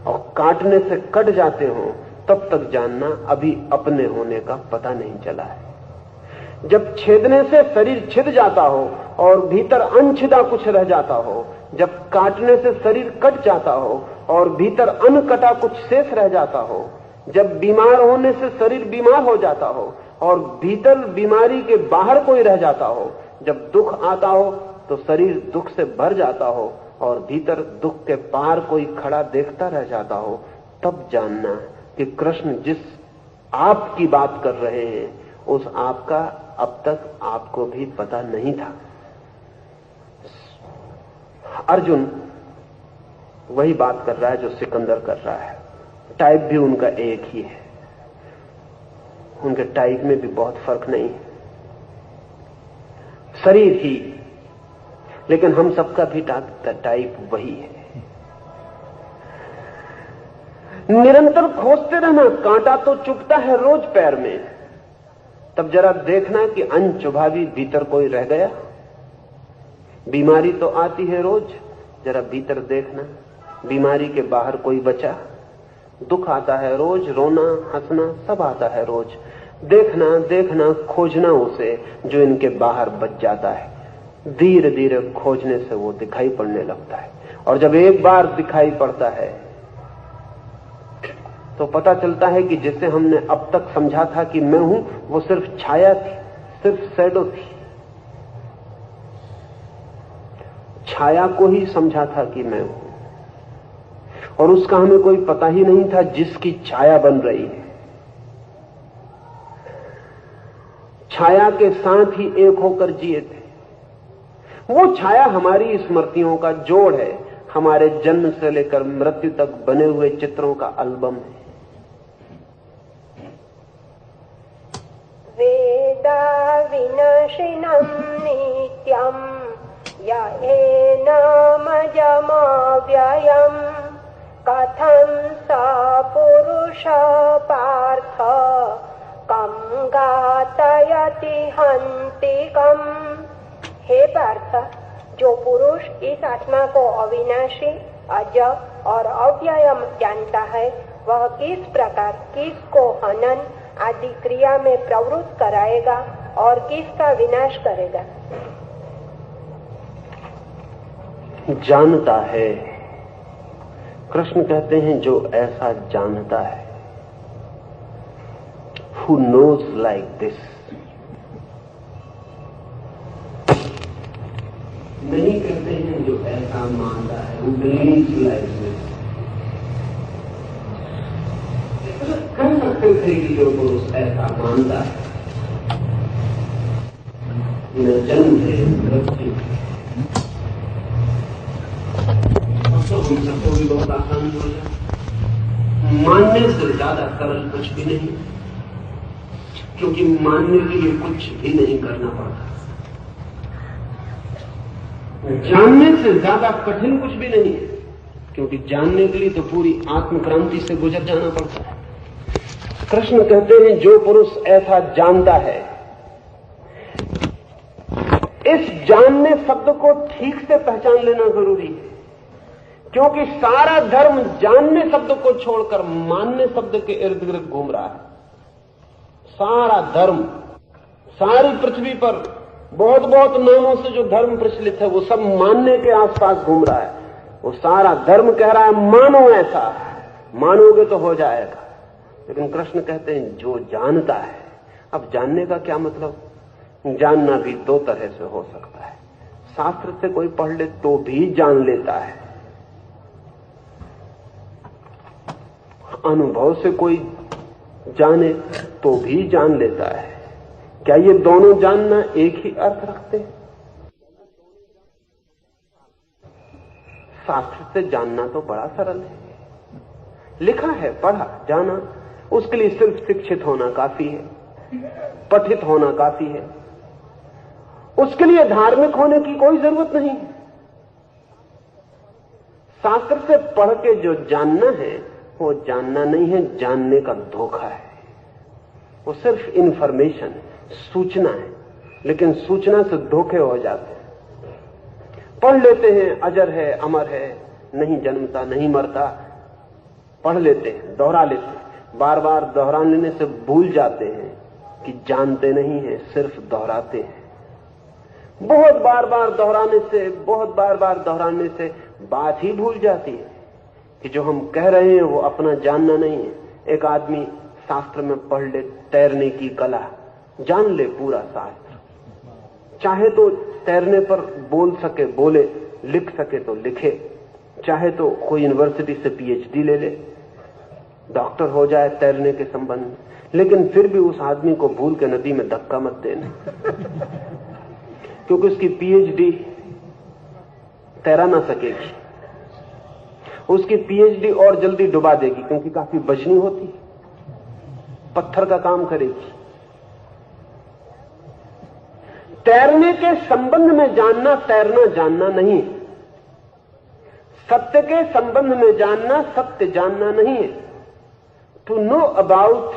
और काटने से कट जाते हो तब तक जानना अभी अपने होने का पता नहीं चला है। जब छेदने से शरीर छिद जाता हो और भीतर अनछिदा कुछ रह जाता हो, जब काटने से शरीर कट जाता हो और भीतर अनकटा कुछ शेष रह जाता हो, जब बीमार होने से शरीर बीमार हो जाता हो और भीतर बीमारी के बाहर कोई रह जाता हो, जब दुख आता हो तो शरीर दुख से भर जाता हो और भीतर दुख के पार कोई खड़ा देखता रह जाता हो, तब जानना कि कृष्ण जिस आप की बात कर रहे हैं उस आप का अब तक आपको भी पता नहीं था। अर्जुन वही बात कर रहा है जो सिकंदर कर रहा है। टाइप भी उनका एक ही है, उनके टाइप में भी बहुत फर्क नहीं है, शरीर ही, लेकिन हम सबका भी टाइप वही है। निरंतर खोजते रहना, कांटा तो चुभता है रोज पैर में, तब जरा देखना कि अनचुभा भी भीतर कोई रह गया। बीमारी तो आती है रोज, जरा भीतर देखना बीमारी के बाहर कोई बचा। दुख आता है रोज, रोना हंसना सब आता है रोज। देखना देखना खोजना उसे जो इनके बाहर बच जाता है। धीरे धीरे खोजने से वो दिखाई पड़ने लगता है, और जब एक बार दिखाई पड़ता है तो पता चलता है कि जिसे हमने अब तक समझा था कि मैं हूं, वो सिर्फ छाया थी, सिर्फ शैडो थी। छाया को ही समझा था कि मैं हूं, और उसका हमें कोई पता ही नहीं था जिसकी छाया बन रही है। छाया के साथ ही एक होकर जिए थे। वो छाया हमारी स्मृतियों का जोड़ है, हमारे जन्म से लेकर मृत्यु तक बने हुए चित्रों का एल्बम है। वेदा विनाशिनं नित्यं य एनमजमव्ययम् कथं स पुरुष पार्थ कं घातयति हन्तिकम्। हे पार्थ, जो पुरुष इस आत्मा को अविनाशी, अजर और अव्यय जानता है, वह किस प्रकार किसको हनन आदि क्रिया में प्रवृत्त कराएगा और किसका विनाश करेगा। जानता है, कृष्ण कहते हैं जो ऐसा जानता है, who knows like this, नहीं कहते हैं जो ऐसा मानता है, who believes like this। कह सकते थे कि जो पुरुष ऐसा मानता है, न जन्म है मृत्यु, तो हम सबको भी बहुत आसान हो जाए। मानने से ज्यादा सरल कुछ भी नहीं, क्योंकि मानने के लिए कुछ भी नहीं करना पड़ता। जानने से ज्यादा कठिन कुछ भी नहीं है, क्योंकि जानने के लिए तो पूरी आत्मक्रांति से गुजर जाना पड़ता है। कृष्ण कहते हैं जो पुरुष ऐसा जानता है, इस जानने शब्द को ठीक से पहचान लेना जरूरी है, क्योंकि सारा धर्म जानने शब्द को छोड़कर मानने शब्द के इर्द गिर्द घूम रहा है। सारा धर्म, सारी पृथ्वी पर बहुत बहुत नामों से जो धर्म प्रचलित है, वो सब मानने के आसपास घूम रहा है। वो सारा धर्म कह रहा है मानो, ऐसा मानोगे तो हो जाएगा। लेकिन कृष्ण कहते हैं जो जानता है। अब जानने का क्या मतलब? जानना भी दो तरह से हो सकता है। शास्त्र से कोई पढ़ ले तो भी जान लेता है, अनुभव से कोई जाने तो भी जान लेता है। क्या ये दोनों जानना एक ही अर्थ रखते हैं? शास्त्र से जानना तो बड़ा सरल है, लिखा है, पढ़ा, जाना। उसके लिए सिर्फ शिक्षित होना काफी है, पठित होना काफी है। उसके लिए धार्मिक होने की कोई जरूरत नहीं। शास्त्र से पढ़ के जो जानना है वो जानना नहीं है, जानने का धोखा है। वो सिर्फ इंफॉर्मेशन, सूचना है, लेकिन सूचना से धोखे हो जाते हैं। पढ़ लेते हैं अजर है, अमर है, नहीं जन्मता नहीं मरता, पढ़ लेते हैं, दोहरा लेते हैं, बार बार दोहरा लेने से भूल जाते हैं कि जानते नहीं है, सिर्फ दोहराते हैं। बहुत बार बार दोहराने से बात ही भूल जाती है कि जो हम कह रहे हैं वो अपना जानना नहीं है। एक आदमी शास्त्र में पढ़ ले तैरने की कला, जान ले पूरा शास्त्र, चाहे तो तैरने पर बोल सके बोले, लिख सके तो लिखे, चाहे तो कोई यूनिवर्सिटी से पीएचडी ले ले, डॉक्टर हो जाए तैरने के संबंध में, लेकिन फिर भी उस आदमी को भूल के नदी में धक्का मत देना, क्योंकि उसकी पीएचडी तैरा ना सकेगी, उसकी पीएचडी और जल्दी डुबा देगी, क्योंकि काफी बजनी होती, पत्थर का काम करेगी। तैरने के संबंध में जानना तैरना जानना नहीं, सत्य के संबंध में जानना सत्य जानना नहीं है। टू नो अबाउट,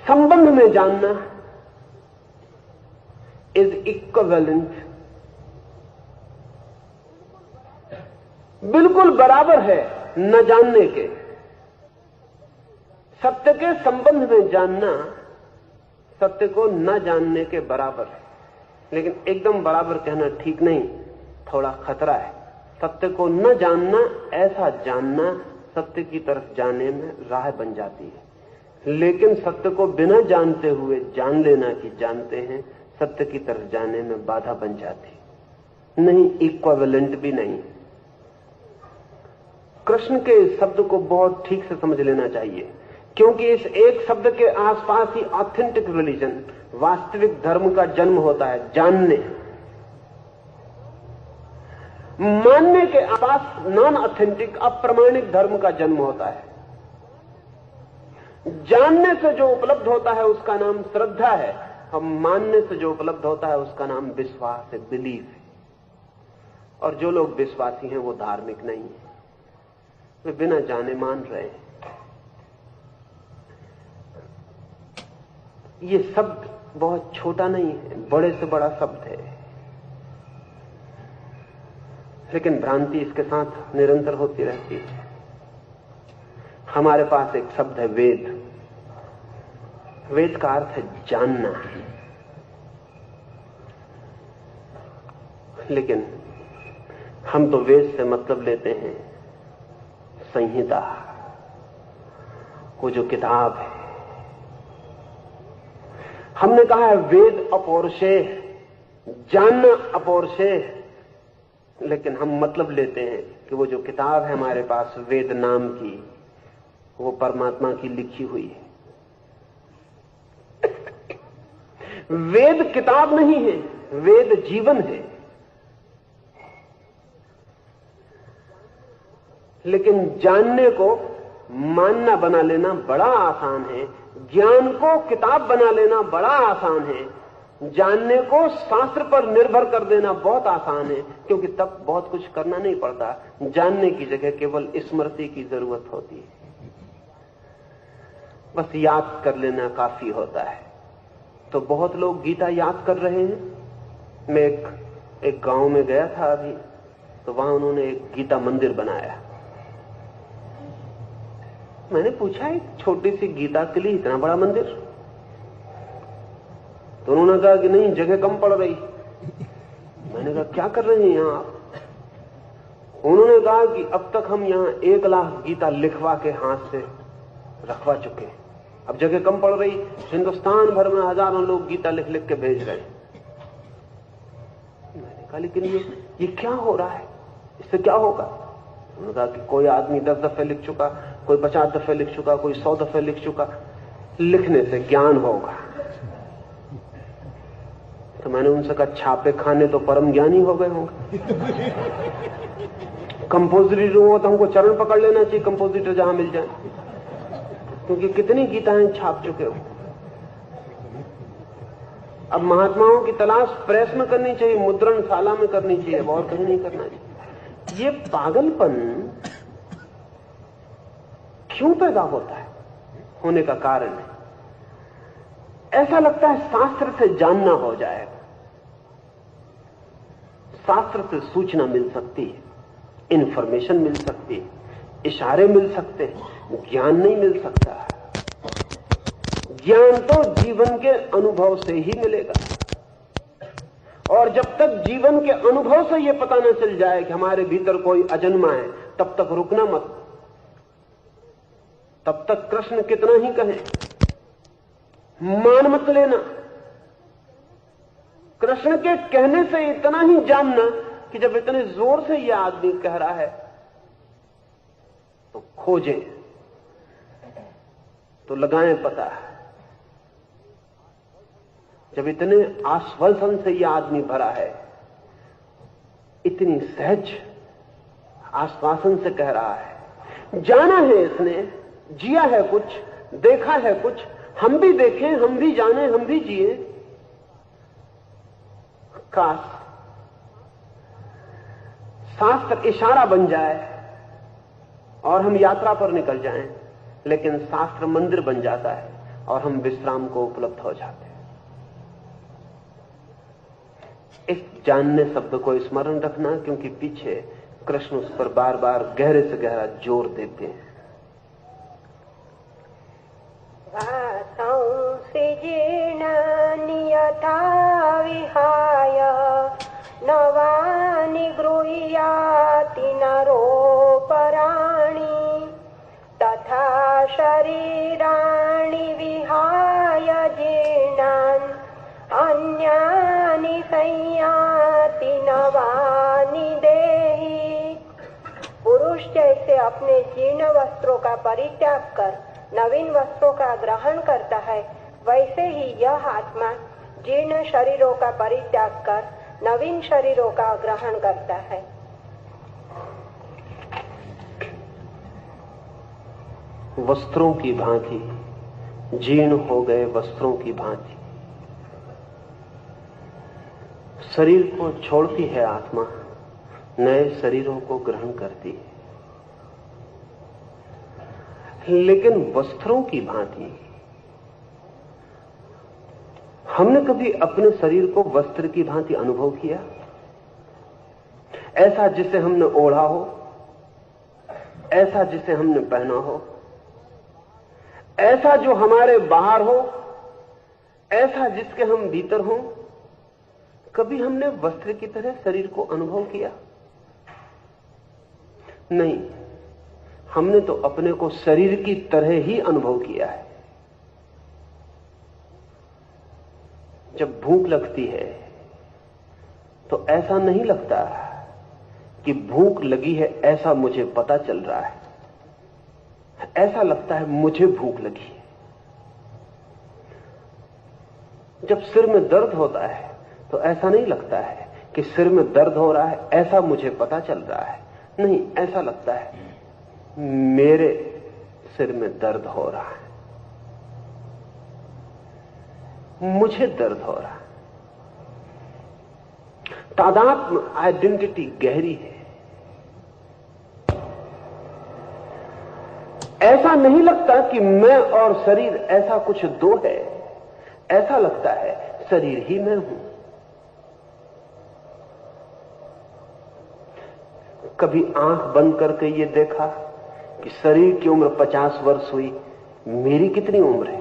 संबंध में जानना इज इक्विवेलेंट, बिल्कुल बराबर है न जानने के। सत्य के संबंध में जानना सत्य को न जानने के बराबर है, लेकिन एकदम बराबर कहना ठीक नहीं, थोड़ा खतरा है। सत्य को न जानना, ऐसा जानना सत्य की तरफ जाने में राह बन जाती है, लेकिन सत्य को बिना जानते हुए जान लेना कि जानते हैं, सत्य की तरफ जाने में बाधा बन जाती नहीं, इक्विवेलेंट भी नहीं। कृष्ण के इस शब्द को बहुत ठीक से समझ लेना चाहिए, क्योंकि इस एक शब्द के आसपास ही ऑथेंटिक रिलीजन, वास्तविक धर्म का जन्म होता है। जानने, मानने के आसपास नॉन ऑथेंटिक, अप्रमाणिक धर्म का जन्म होता है। जानने से जो उपलब्ध होता है उसका नाम श्रद्धा है, और मानने से जो उपलब्ध होता है उसका नाम विश्वास है, बिलीफ है। और जो लोग विश्वासी हैं वो धार्मिक नहीं है, वे बिना जाने मान रहे हैं। ये शब्द बहुत छोटा नहीं है, बड़े से बड़ा शब्द है, लेकिन भ्रांति इसके साथ निरंतर होती रहती है। हमारे पास एक शब्द है वेद। वेद का अर्थ है जानना, लेकिन हम तो वेद से मतलब लेते हैं संहिता, वो जो किताब है। हमने कहा है वेद अपौरुषेय, जानना अपौरुषेय, लेकिन हम मतलब लेते हैं कि वो जो किताब है हमारे पास वेद नाम की, वो परमात्मा की लिखी हुई है। वेद किताब नहीं है, वेद जीवन है। लेकिन जानने को मानना बना लेना बड़ा आसान है, ज्ञान को किताब बना लेना बड़ा आसान है, जानने को शास्त्र पर निर्भर कर देना बहुत आसान है, क्योंकि तब बहुत कुछ करना नहीं पड़ता। जानने की जगह केवल स्मृति की जरूरत होती है, बस याद कर लेना काफी होता है। तो बहुत लोग गीता याद कर रहे हैं। मैं एक गांव में गया था अभी, तो वहां उन्होंने एक गीता मंदिर बनाया। मैंने पूछा, एक छोटी सी गीता के लिए इतना बड़ा मंदिर? तो उन्होंने कहा कि नहीं, जगह कम पड़ रही। मैंने कहा क्या कर रहे हैं यहां आप? उन्होंने कहा कि अब तक हम यहां 1 लाख गीता लिखवा के हाथ से रखवा चुके हैं, अब जगह कम पड़ रही। हिंदुस्तान भर में हजारों लोग गीता लिख लिख के भेज रहे हैं। मैंने कहा लेकिन ये क्या हो रहा है, इससे क्या होगा? उन्होंने कहा कि कोई आदमी 10 दफे लिख चुका, कोई 50 दफे लिख चुका, कोई 100 दफे लिख चुका, लिखने से ज्ञान होगा। तो मैंने उनसे कहा छापे खाने तो परम ज्ञानी हो गए होंगे। कंपोजिटर हो तो हमको चरण पकड़ लेना चाहिए, कंपोजिटर जहां मिल जाए, क्योंकि कितनी गीताएं छाप चुके हो। अब महात्माओं की तलाश प्रेस में करनी चाहिए, मुद्रणशाला में करनी चाहिए, और कहीं नहीं करना चाहिए। ये पागलपन क्यों पैदा होता है? होने का कारण है, ऐसा लगता है शास्त्र से जानना हो जाएगा, शास्त्र से सूचना मिल सकती है, इंफॉर्मेशन मिल सकती है, इशारे मिल सकते हैं, ज्ञान नहीं मिल सकता। ज्ञान तो जीवन के अनुभव से ही मिलेगा, और जब तक जीवन के अनुभव से यह पता न चल जाए कि हमारे भीतर कोई अजन्मा है, तब तक रुकना मत। तब तक कृष्ण कितना ही कहें, मान मत लेना। कृष्ण के कहने से इतना ही जानना कि जब इतने जोर से यह आदमी कह रहा है तो खोजें, तो लगाएं पता। जब इतने आश्वासन से यह आदमी भरा है, इतनी सहज आश्वासन से कह रहा है, जाना है इसने, जिया है कुछ, देखा है कुछ, हम भी देखें, हम भी जाने, हम भी जिए। काश शास्त्र इशारा बन जाए और हम यात्रा पर निकल जाएं, लेकिन शास्त्र मंदिर बन जाता है और हम विश्राम को उपलब्ध हो जाते हैं। इस जानने शब्द को स्मरण रखना, क्योंकि पीछे कृष्ण उस पर बार बार गहरे से गहरा जोर देते हैं। यथा विहाय नवानि गृह्याति नरोपराणि तथा शरीराणि विहाय जीर्णान् अन्यानि संयाति नवानि देहि। पुरुष जैसे अपने जीर्ण वस्त्रों का परित्याग कर नवीन वस्त्रों का ग्रहण करता है, वैसे ही यह आत्मा जीर्ण शरीरों का परित्याग कर नवीन शरीरों का ग्रहण करता है। वस्त्रों की भांति, जीर्ण हो गए वस्त्रों की भांति शरीर को छोड़ती है आत्मा, नए शरीरों को ग्रहण करती है। लेकिन वस्त्रों की भांति हमने कभी अपने शरीर को वस्त्र की भांति अनुभव किया? ऐसा जिसे हमने ओढ़ा हो, ऐसा जिसे हमने पहना हो, ऐसा जो हमारे बाहर हो, ऐसा जिसके हम भीतर हों। कभी हमने वस्त्र की तरह शरीर को अनुभव किया? नहीं, हमने तो अपने को शरीर की तरह ही अनुभव किया है। जब भूख लगती है तो ऐसा नहीं लगता कि भूख लगी है, ऐसा मुझे पता चल रहा है। ऐसा लगता है मुझे भूख लगी है। जब सिर में दर्द होता है तो ऐसा नहीं लगता है कि सिर में दर्द हो रहा है, ऐसा मुझे पता चल रहा है। नहीं, ऐसा लगता है मेरे सिर में दर्द हो रहा है, मुझे दर्द हो रहा है। तादात्म्य, आइडेंटिटी गहरी है। ऐसा नहीं लगता कि मैं और शरीर ऐसा कुछ दो है, ऐसा लगता है शरीर ही मैं हूं। कभी आंख बंद करके ये देखा कि शरीर की उम्र 50 वर्ष हुई, मेरी कितनी उम्र है?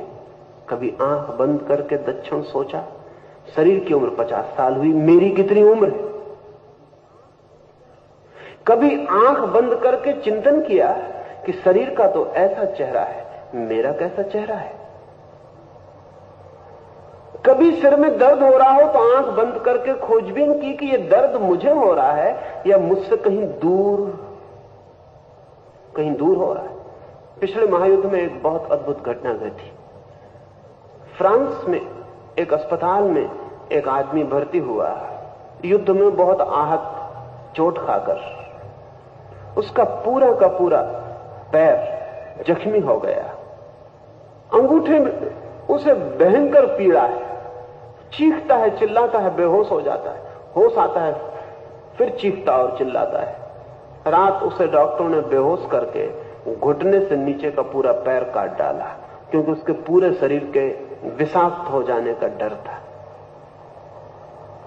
कभी आंख बंद करके दक्षिण सोचा, शरीर की उम्र 50 साल हुई, मेरी कितनी उम्र है? कभी आंख बंद करके चिंतन किया कि शरीर का तो ऐसा चेहरा है, मेरा कैसा चेहरा है? कभी सिर में दर्द हो रहा हो तो आंख बंद करके खोजबीन की कि यह दर्द मुझे हो रहा है या मुझसे कहीं दूर हो रहा है। पिछले महायुद्ध में एक बहुत अद्भुत घटना घटी। फ्रांस में एक अस्पताल में एक आदमी भर्ती हुआ, युद्ध में बहुत आहत, चोट खाकर। उसका पूरा का पूरा पैर जख्मी हो गया, अंगूठे में उसे भयंकर पीड़ा है, चीखता है, चिल्लाता है, बेहोश हो जाता है, होश आता है, फिर चीखता और चिल्लाता है। रात उसे डॉक्टरों ने बेहोश करके घुटने से नीचे का पूरा पैर काट डाला, क्योंकि उसके पूरे शरीर के विषाक्त हो जाने का डर था।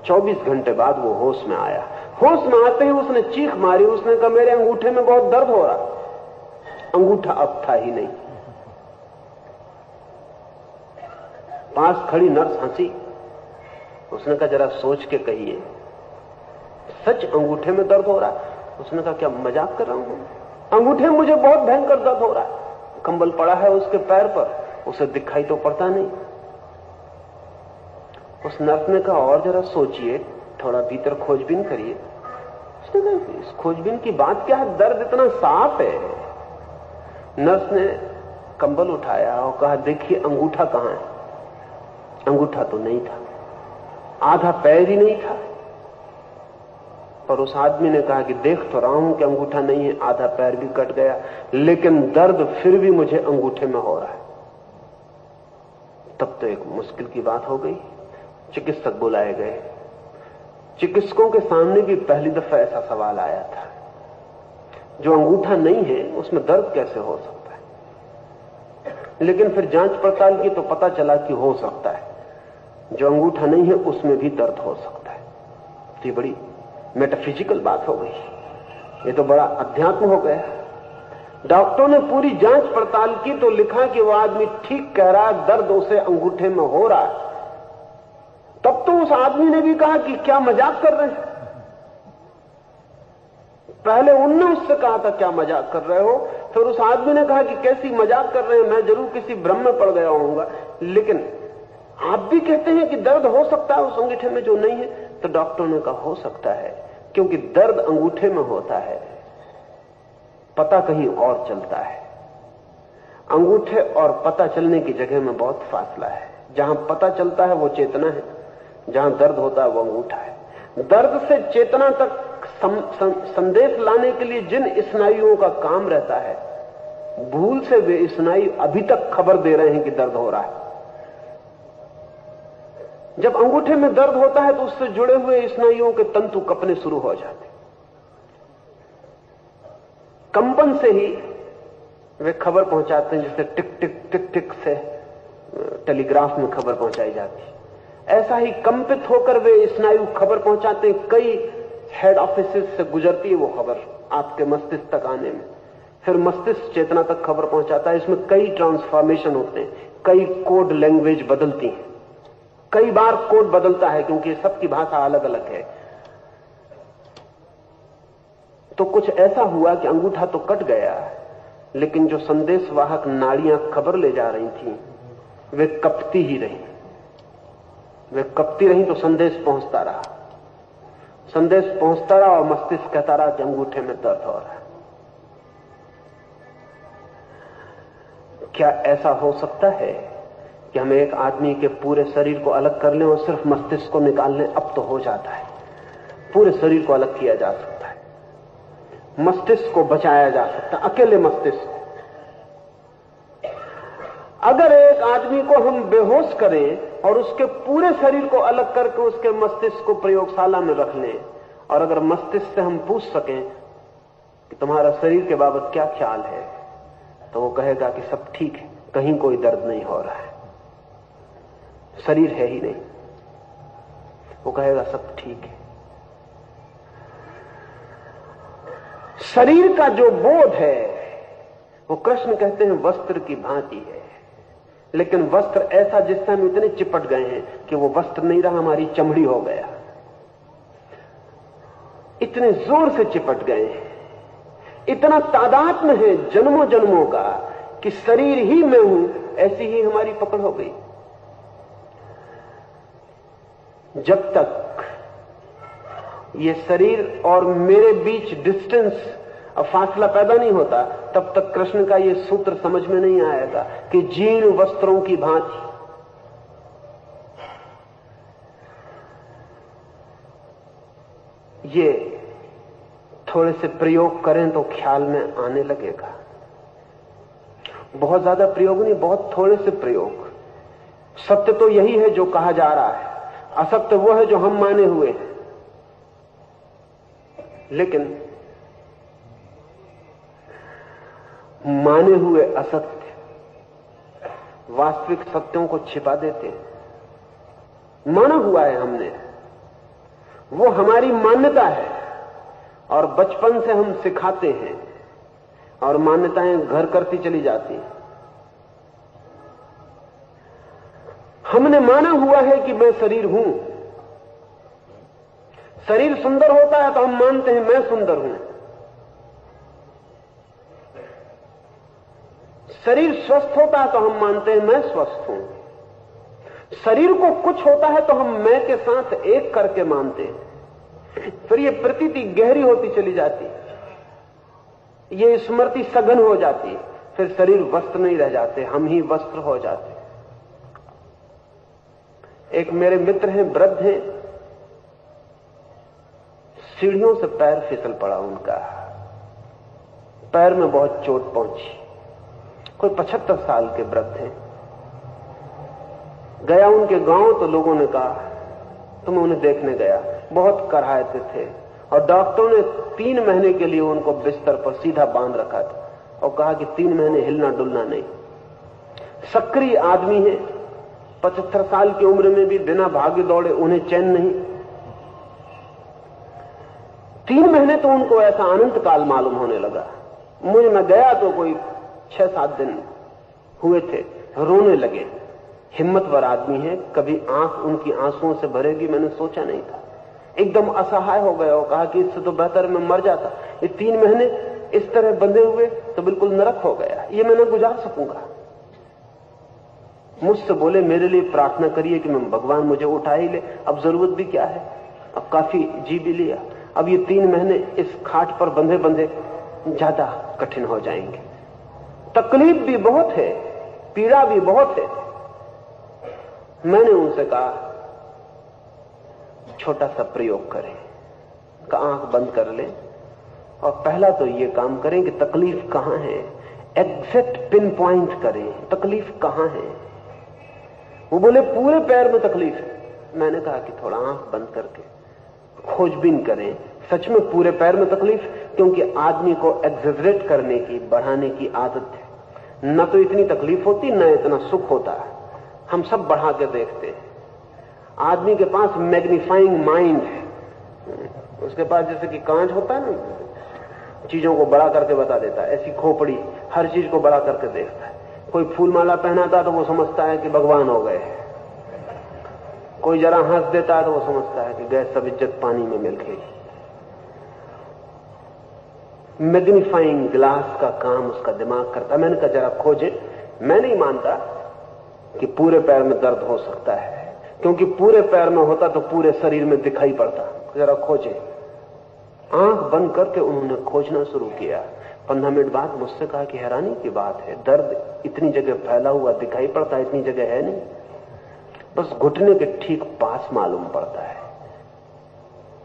24 घंटे बाद वो होश में आया। होश में आते ही उसने चीख मारी, उसने कहा मेरे अंगूठे में बहुत दर्द हो रहा। अंगूठा अब था ही नहीं। पास खड़ी नर्स हंसी। उसने कहा जरा सोच के कहिए, सच अंगूठे में दर्द हो रहा है? उसने कहा क्या मजाक कर रहा हूं? अंगूठे में मुझे बहुत भयंकर दर्द हो रहा है। कंबल पड़ा है उसके पैर पर, उसे दिखाई तो पड़ता नहीं। उस नर्स ने कहा और जरा सोचिए, थोड़ा भीतर खोजबीन करिए। उसने कहा इस खोजबीन की बात क्या है, दर्द इतना साफ है। नर्स ने कंबल उठाया और कहा देखिए अंगूठा कहां है? अंगूठा तो नहीं था, आधा पैर ही नहीं था। पर उस आदमी ने कहा कि देख तो रहा हूं कि अंगूठा नहीं है, आधा पैर भी कट गया, लेकिन दर्द फिर भी मुझे अंगूठे में हो रहा है। तब तो एक मुश्किल की बात हो गई। चिकित्सक बुलाए गए। चिकित्सकों के सामने भी पहली दफा ऐसा सवाल आया था, जो अंगूठा नहीं है उसमें दर्द कैसे हो सकता है? लेकिन फिर जांच पड़ताल की तो पता चला कि हो सकता है, जो अंगूठा नहीं है उसमें भी दर्द हो सकता है। तो ये बड़ी मेटाफिजिकल बात हो गई, ये तो बड़ा अध्यात्म हो गया। डॉक्टरों ने पूरी जांच पड़ताल की तो लिखा कि वो आदमी ठीक कह रहा है, दर्द उसे अंगूठे में हो रहा है। तब तो उस आदमी ने भी कहा कि क्या मजाक कर रहे हैं। पहले उनने उससे कहा था क्या मजाक कर रहे हो, फिर उस आदमी ने कहा कि कैसी मजाक कर रहे हैं, मैं जरूर किसी भ्रम में पड़ गया होऊंगा, लेकिन आप भी कहते हैं कि दर्द हो सकता है उस अंगूठे में जो नहीं है। तो डॉक्टरों ने कहा हो सकता है, क्योंकि दर्द अंगूठे में होता है, पता कहीं और चलता है। अंगूठे और पता चलने की जगह में बहुत फासला है। जहां पता चलता है वो चेतना है, जहां दर्द होता है वो अंगूठा है। दर्द से चेतना तक संदेश लाने के लिए जिन स्नायुओं का काम रहता है, भूल से वे स्नायु अभी तक खबर दे रहे हैं कि दर्द हो रहा है। जब अंगूठे में दर्द होता है तो उससे जुड़े हुए स्नायुओं के तंतु कपने शुरू हो जाते। कंपन से ही वे खबर पहुंचाते हैं, जैसे टिक टिक टिक टिक से टेलीग्राफ में खबर पहुंचाई जाती है। ऐसा ही कंपित होकर वे स्नायु खबर पहुंचाते हैं। कई हेड ऑफिस से गुजरती है वो खबर आपके मस्तिष्क तक आने में, फिर मस्तिष्क चेतना तक खबर पहुंचाता है। इसमें कई ट्रांसफॉर्मेशन होते हैं, कई कोड लैंग्वेज बदलती है, कई बार कोड बदलता है, क्योंकि सबकी भाषा अलग अलग है। तो कुछ ऐसा हुआ कि अंगूठा तो कट गया, लेकिन जो संदेशवाहक नाड़ियां खबर ले जा रही थी वे कपती ही रही। वे कपती रही तो संदेश पहुंचता रहा, संदेश पहुंचता रहा और मस्तिष्क कहता रहा कि अंगूठे में दर्द हो रहा है। क्या ऐसा हो सकता है कि हम एक आदमी के पूरे शरीर को अलग कर लें और सिर्फ मस्तिष्क को निकाल लें? अब तो हो जाता है, पूरे शरीर को अलग किया जा सकता है, मस्तिष्क को बचाया जा सकता है, अकेले मस्तिष्क। अगर एक आदमी को हम बेहोश करें और उसके पूरे शरीर को अलग करके उसके मस्तिष्क को प्रयोगशाला में रख लें, और अगर मस्तिष्क से हम पूछ सकें कि तुम्हारा शरीर के बाबत क्या ख्याल है, तो वो कहेगा कि सब ठीक है, कहीं कोई दर्द नहीं हो रहा है, शरीर है ही नहीं। वो कहेगा सब ठीक है। शरीर का जो बोध है वो कृष्ण कहते हैं वस्त्र की भांति है, लेकिन वस्त्र ऐसा जिससे हम इतने चिपट गए हैं कि वो वस्त्र नहीं रहा, हमारी चमड़ी हो गया। इतने जोर से चिपट गए हैं, इतना तादाद में है जन्मों जन्मों का कि शरीर ही मैं हूं, ऐसी ही हमारी पकड़ हो गई। जब तक ये शरीर और मेरे बीच डिस्टेंस, फासला पैदा नहीं होता, तब तक कृष्ण का ये सूत्र समझ में नहीं आएगा कि जीर्ण वस्त्रों की भांति ये थोड़े से प्रयोग करें तो ख्याल में आने लगेगा। बहुत ज्यादा प्रयोग नहीं, बहुत थोड़े से प्रयोग। सत्य तो यही है जो कहा जा रहा है, असत्य वो है जो हम माने हुए हैं। लेकिन माने हुए असत्य वास्तविक सत्यों को छिपा देते हैं। माना हुआ है हमने, वो हमारी मान्यता है, और बचपन से हम सिखाते हैं और मान्यताएं घर करती चली जाती हैं। हमने माना हुआ है कि मैं शरीर हूं। शरीर सुंदर होता है तो हम मानते हैं मैं सुंदर हूं। शरीर स्वस्थ होता है तो हम मानते हैं मैं स्वस्थ हूं। शरीर को कुछ होता है तो हम मैं के साथ एक करके मानते हैं। फिर ये प्रतीति गहरी होती चली जाती है, ये स्मृति सघन हो जाती है। फिर शरीर वस्त्र नहीं रह जाते, हम ही वस्त्र हो जाते। एक मेरे मित्र हैं, वृद्ध हैं, सीढ़ियों से पैर फिसल पड़ा उनका, पैर में बहुत चोट पहुंची। कोई 75 साल के वृद्ध हैं। गया उनके गांव तो लोगों ने कहा तो मैं उन्हें देखने गया। बहुत कराहते थे और डॉक्टरों ने 3 महीने के लिए उनको बिस्तर पर सीधा बांध रखा था और कहा कि 3 महीने हिलना डुलना नहीं। सक्रिय आदमी है, 75 साल की उम्र में भी बिना भागे दौड़े उन्हें चैन नहीं। 3 महीने तो उनको ऐसा अनंत काल मालूम होने लगा। मुझे मैं गया तो कोई 6-7 दिन हुए थे। रोने लगे। हिम्मतवर आदमी है, कभी आंख उनकी आंसुओं से भरेगी मैंने सोचा नहीं था। एकदम असहाय हो गया और कहा कि इससे तो बेहतर मैं मर जाता। ये 3 महीने इस तरह बंधे हुए तो बिल्कुल नरक हो गया, ये मैं न गुजार सकूंगा। मुझसे बोले मेरे लिए प्रार्थना करिए कि मैं भगवान मुझे उठा ही ले, अब जरूरत भी क्या है, अब काफी जी भी लिया, अब ये 3 महीने इस खाट पर बंधे बंधे ज्यादा कठिन हो जाएंगे। तकलीफ भी बहुत है, पीड़ा भी बहुत है। मैंने उनसे कहा छोटा सा प्रयोग करें, का आंख बंद कर लें और पहला तो ये काम करें कि तकलीफ कहां है, एग्जैक्ट पिन पॉइंट करें तकलीफ कहां है। वो बोले पूरे पैर में तकलीफ है। मैंने कहा कि थोड़ा आंख बंद करके खोजबीन करें, सच में पूरे पैर में तकलीफ, क्योंकि आदमी को एग्जेजरेट करने की, बढ़ाने की आदत है। न तो इतनी तकलीफ होती न इतना सुख होता है, हम सब बढ़ा के देखते हैं। आदमी के पास मैग्नीफाइंग माइंड है, उसके पास जैसे कि कांच होता है ना, चीजों को बड़ा करके बता देता है, ऐसी खोपड़ी हर चीज को बड़ा करके देखता है। कोई फूल माला पहनाता तो वो समझता है कि भगवान हो गए, कोई जरा हंस देता है तो वो समझता है कि गए सब इज्जत पानी में मिल गई। मैग्नीफाइंग ग्लास का काम उसका दिमाग करता। मैंने कहा जरा खोजे। मैं नहीं मानता कि पूरे पैर में दर्द हो सकता है, क्योंकि पूरे पैर में होता तो पूरे शरीर में दिखाई पड़ता। जरा खोजे। आंख बंद करके उन्होंने खोजना शुरू किया। 15 मिनट बाद मुझसे कहा कि हैरानी की बात है, दर्द इतनी जगह फैला हुआ दिखाई पड़ता, इतनी जगह है नहीं, बस घुटने के ठीक पास मालूम पड़ता है।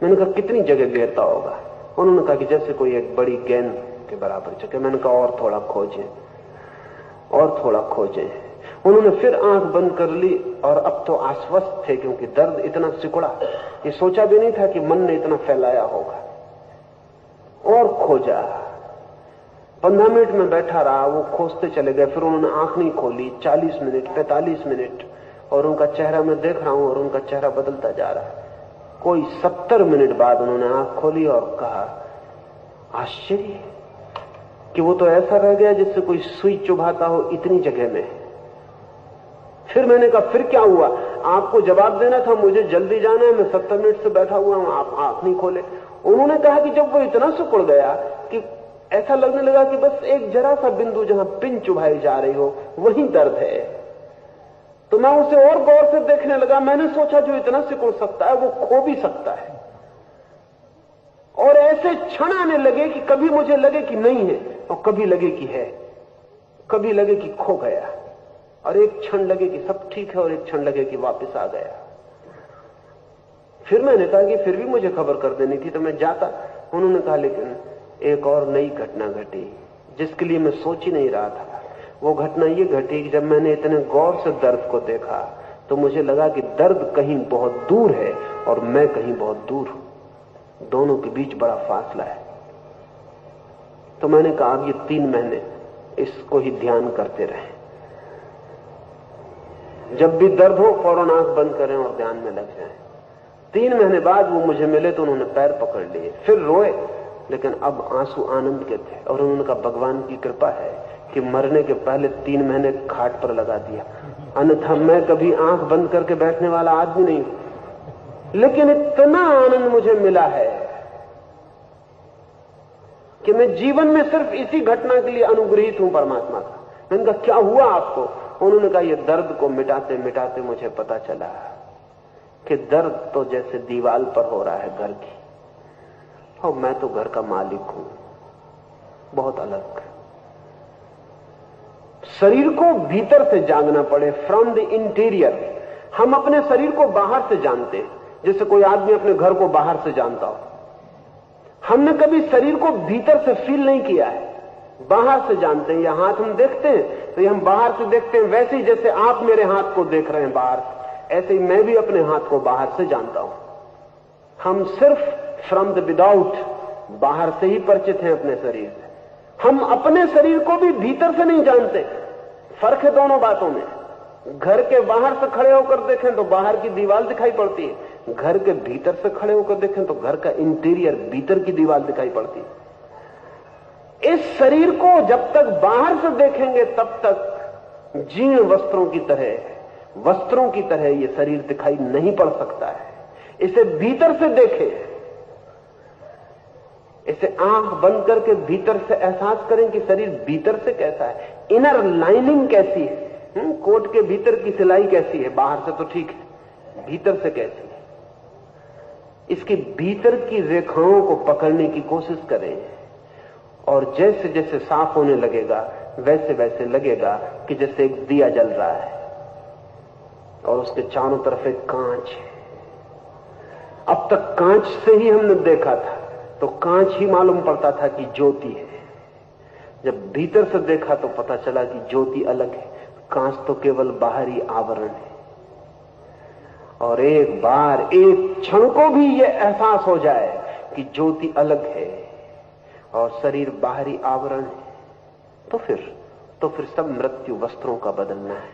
मैंने कहा कितनी जगह घेरता होगा? उन्होंने कहा कि जैसे कोई एक बड़ी गेंद के बराबर जगह। मैंने कहा और थोड़ा खोजें, और थोड़ा खोजें। उन्होंने फिर आंख बंद कर ली और अब तो आश्वस्त थे, क्योंकि दर्द इतना सिकुड़ा, ये सोचा भी नहीं था कि मन ने इतना फैलाया होगा। और खोजा। 15 मिनट में बैठा रहा, वो खोजते चले गए। फिर उन्होंने आंख नहीं खोली 40 मिनट, 45 मिनट, और उनका चेहरा मैं देख रहा हूं और उनका चेहरा बदलता जा रहा है। कोई 70 मिनट बाद उन्होंने आंख खोली और कहा आश्चर्य कि वो तो ऐसा रह गया जैसे कोई सुई चुभाता हो इतनी जगह में। फिर मैंने कहा फिर क्या हुआ? आपको जवाब देना था, मुझे जल्दी जाना है, मैं 70 मिनट से बैठा हुआ हूं, आप आंख नहीं खोले। उन्होंने कहा कि जब वो इतना सिकुड़ गया कि ऐसा लगने लगा कि बस एक जरा सा बिंदु जहां पिन चुभाई जा रही हो वहीं दर्द है, तो मैं उसे और गौर से देखने लगा। मैंने सोचा जो इतना सिकुड़ सकता है वो खो भी सकता है। और ऐसे क्षण आने लगे कि कभी मुझे लगे कि नहीं है और कभी लगे कि है, कभी लगे कि खो गया, और एक क्षण लगे कि सब ठीक है और एक क्षण लगे कि वापस आ गया। फिर मैंने कहा कि फिर भी मुझे खबर कर देनी थी तो मैं जाता। उन्होंने कहा लेकिन एक और नई घटना घटी जिसके लिए मैं सोच ही नहीं रहा था। वो घटना ये घटी कि जब मैंने इतने गौर से दर्द को देखा तो मुझे लगा कि दर्द कहीं बहुत दूर है और मैं कहीं बहुत दूर हूं, दोनों के बीच बड़ा फासला है। तो मैंने कहा अब ये 3 महीने इसको ही ध्यान करते रहें, जब भी दर्द हो फौरन आंख बंद करें और ध्यान में लग जाएं। 3 महीने बाद वो मुझे मिले तो उन्होंने पैर पकड़ लिए, फिर रोए लेकिन अब आंसू आनंद के थे। और उन्होंने कहा भगवान की कृपा है कि मरने के पहले 3 महीने खाट पर लगा दिया, अन्यथा मैं कभी आंख बंद करके बैठने वाला आदमी नहीं हूं। लेकिन इतना आनंद मुझे मिला है कि मैं जीवन में सिर्फ इसी घटना के लिए अनुग्रहित हूं परमात्मा का। मैंने कहा क्या हुआ आपको? उन्होंने कहा ये दर्द को मिटाते मिटाते मुझे पता चला कि दर्द तो जैसे दीवार पर हो रहा है घर की, और मैं तो घर का मालिक हूं, बहुत अलग। शरीर को भीतर से जानना पड़े, फ्रॉम द इंटीरियर। हम अपने शरीर को बाहर से जानते हैं, जैसे कोई आदमी अपने घर को बाहर से जानता हो। हमने कभी शरीर को भीतर से फील नहीं किया है, बाहर से जानते हैं। यह हाथ हम देखते हैं तो ये हम बाहर से देखते हैं, वैसे ही जैसे आप मेरे हाथ को देख रहे हैं बाहर से, ऐसे ही मैं भी अपने हाथ को बाहर से जानता हूं। हम सिर्फ फ्रॉम द विदाउट, बाहर से ही परिचित हैं अपने शरीर से। हम अपने शरीर को भी भीतर से नहीं जानते। फर्क है दोनों बातों में। घर के बाहर से खड़े होकर देखें तो बाहर की दीवार दिखाई पड़ती है, घर के भीतर से खड़े होकर देखें तो घर का इंटीरियर, भीतर की दीवार दिखाई पड़ती है। इस शरीर को जब तक बाहर से देखेंगे तब तक जीर्ण वस्त्रों की तरह ये शरीर दिखाई नहीं पड़ सकता है। इसे भीतर से देखें, इसे आंख बंद करके भीतर से एहसास करें कि शरीर भीतर से कैसा है, इनर लाइनिंग कैसी है, कोट के भीतर की सिलाई कैसी है, बाहर से तो ठीक है, भीतर से कैसी है। इसके भीतर की रेखाओं को पकड़ने की कोशिश करें, और जैसे जैसे साफ होने लगेगा वैसे वैसे लगेगा कि जैसे एक दिया जल रहा है और उसके चारों तरफ एक कांच है। अब तक कांच से ही हमने देखा था तो कांच ही मालूम पड़ता था कि ज्योति है। जब भीतर से देखा तो पता चला कि ज्योति अलग है, कांच तो केवल बाहरी आवरण है। और एक बार, एक क्षण को भी यह एहसास हो जाए कि ज्योति अलग है और शरीर बाहरी आवरण है, तो फिर सब मृत्यु वस्त्रों का बदलना है,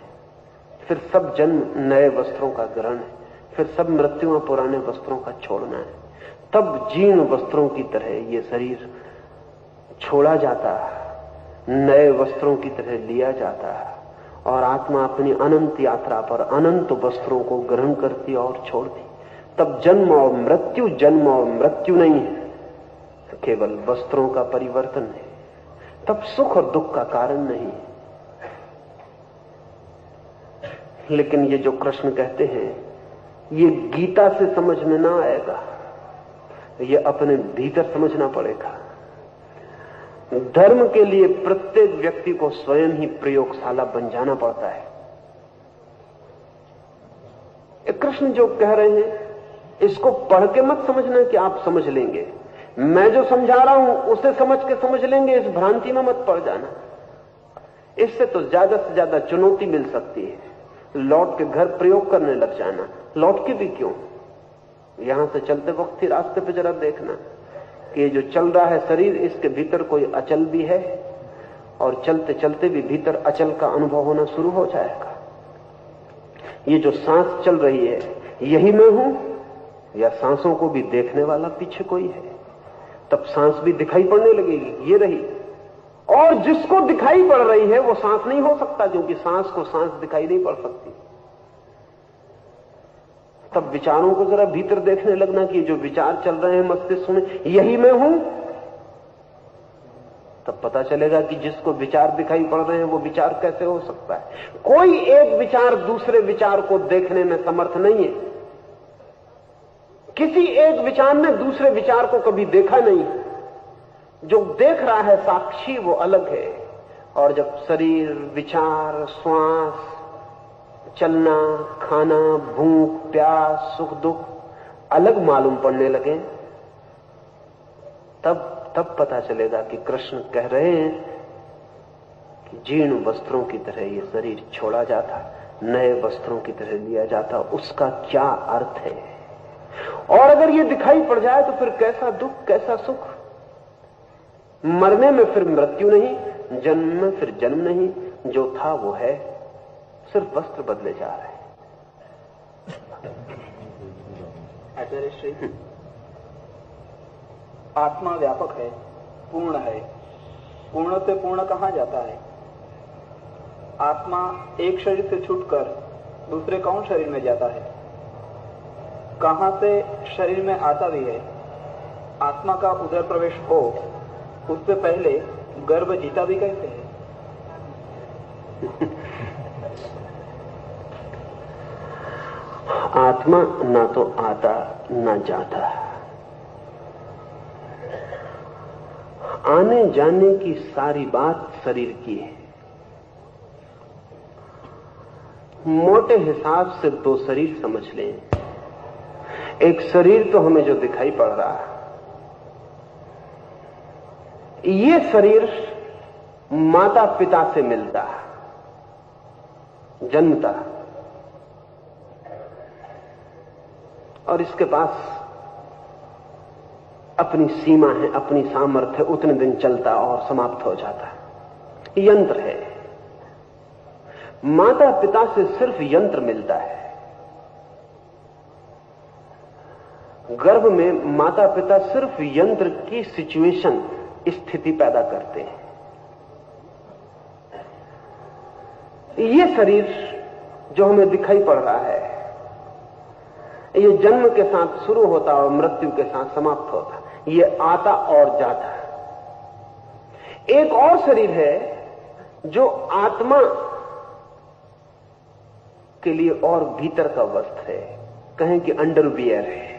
फिर सब जन्म नए वस्त्रों का ग्रहण है, फिर सब मृत्युओं पुराने वस्त्रों का छोड़ना है। तब जीर्ण वस्त्रों की तरह ये शरीर छोड़ा जाता है, नए वस्त्रों की तरह लिया जाता है, और आत्मा अपनी अनंत यात्रा पर अनंत वस्त्रों को ग्रहण करती और छोड़ती। तब जन्म और मृत्यु नहीं है, केवल वस्त्रों का परिवर्तन है। तब सुख और दुख का कारण नहीं है। लेकिन ये जो कृष्ण कहते हैं, ये गीता से समझ में ना आएगा, ये अपने भीतर समझना पड़ेगा। धर्म के लिए प्रत्येक व्यक्ति को स्वयं ही प्रयोगशाला बन जाना पड़ता है। कृष्ण जो कह रहे हैं इसको पढ़ के मत समझना कि आप समझ लेंगे। मैं जो समझा रहा हूं उसे समझ के समझ लेंगे, इस भ्रांति में मत पड़ जाना। इससे तो ज्यादा से ज्यादा चुनौती मिल सकती है। लौट के घर प्रयोग करने लग जाना। लौट के भी क्यों, यहां से चलते वक्त ही रास्ते पे जरा देखना कि ये जो चल रहा है शरीर, इसके भीतर कोई अचल भी है, और चलते चलते भी भीतर अचल का अनुभव होना शुरू हो जाएगा। ये जो सांस चल रही है, यही मैं हूं, या सांसों को भी देखने वाला पीछे कोई है? तब सांस भी दिखाई पड़ने लगेगी, ये रही। और जिसको दिखाई पड़ रही है वो सांस नहीं हो सकता, क्योंकि सांस को सांस दिखाई नहीं पड़ सकती। तब विचारों को जरा भीतर देखने लगना कि जो विचार चल रहे हैं मस्तिष्क में, यही मैं हूं। तब पता चलेगा कि जिसको विचार दिखाई पड़ रहे हैं वो विचार कैसे हो सकता है। कोई एक विचार दूसरे विचार को देखने में समर्थ नहीं है। किसी एक विचार ने दूसरे विचार को कभी देखा नहीं। जो देख रहा है साक्षी वो अलग है। और जब शरीर, विचार, श्वास, चलना, खाना, भूख, प्यास, सुख दुख अलग मालूम पड़ने लगे, तब पता चलेगा कि कृष्ण कह रहे हैं कि जीर्ण वस्त्रों की तरह ये शरीर छोड़ा जाता, नए वस्त्रों की तरह लिया जाता। उसका क्या अर्थ है? और अगर ये दिखाई पड़ जाए तो फिर कैसा दुख, कैसा सुख। मरने में फिर मृत्यु नहीं, जन्म में फिर जन्म नहीं, जो था वो है, सिर्फ वस्त्र बदले जा रहे हैं। आत्मा व्यापक है, पूर्ण है। पूर्ण से पूर्ण कहाँ जाता है? आत्मा एक शरीर से छूटकर दूसरे कौन शरीर में जाता है? कहाँ से शरीर में आता भी है? आत्मा का उदर प्रवेश हो उससे पहले गर्भ जीता भी कैसे है? आत्मा ना तो आता ना जाता। आने जाने की सारी बात शरीर की है। मोटे हिसाब से दो शरीर समझ लें। एक शरीर तो हमें जो दिखाई पड़ रहा है, ये शरीर माता पिता से मिलता है, जन्मता, और इसके पास अपनी सीमा है, अपनी सामर्थ्य, उतने दिन चलता और समाप्त हो जाता है। यंत्र है। माता पिता से सिर्फ यंत्र मिलता है। गर्भ में माता पिता सिर्फ यंत्र की सिचुएशन, स्थिति पैदा करते हैं। ये शरीर जो हमें दिखाई पड़ रहा है, ये जन्म के साथ शुरू होता और मृत्यु के साथ समाप्त होता। ये आता और जाता। एक और शरीर है जो आत्मा के लिए और भीतर का वस्त्र है, कहें कि अंडरवियर है।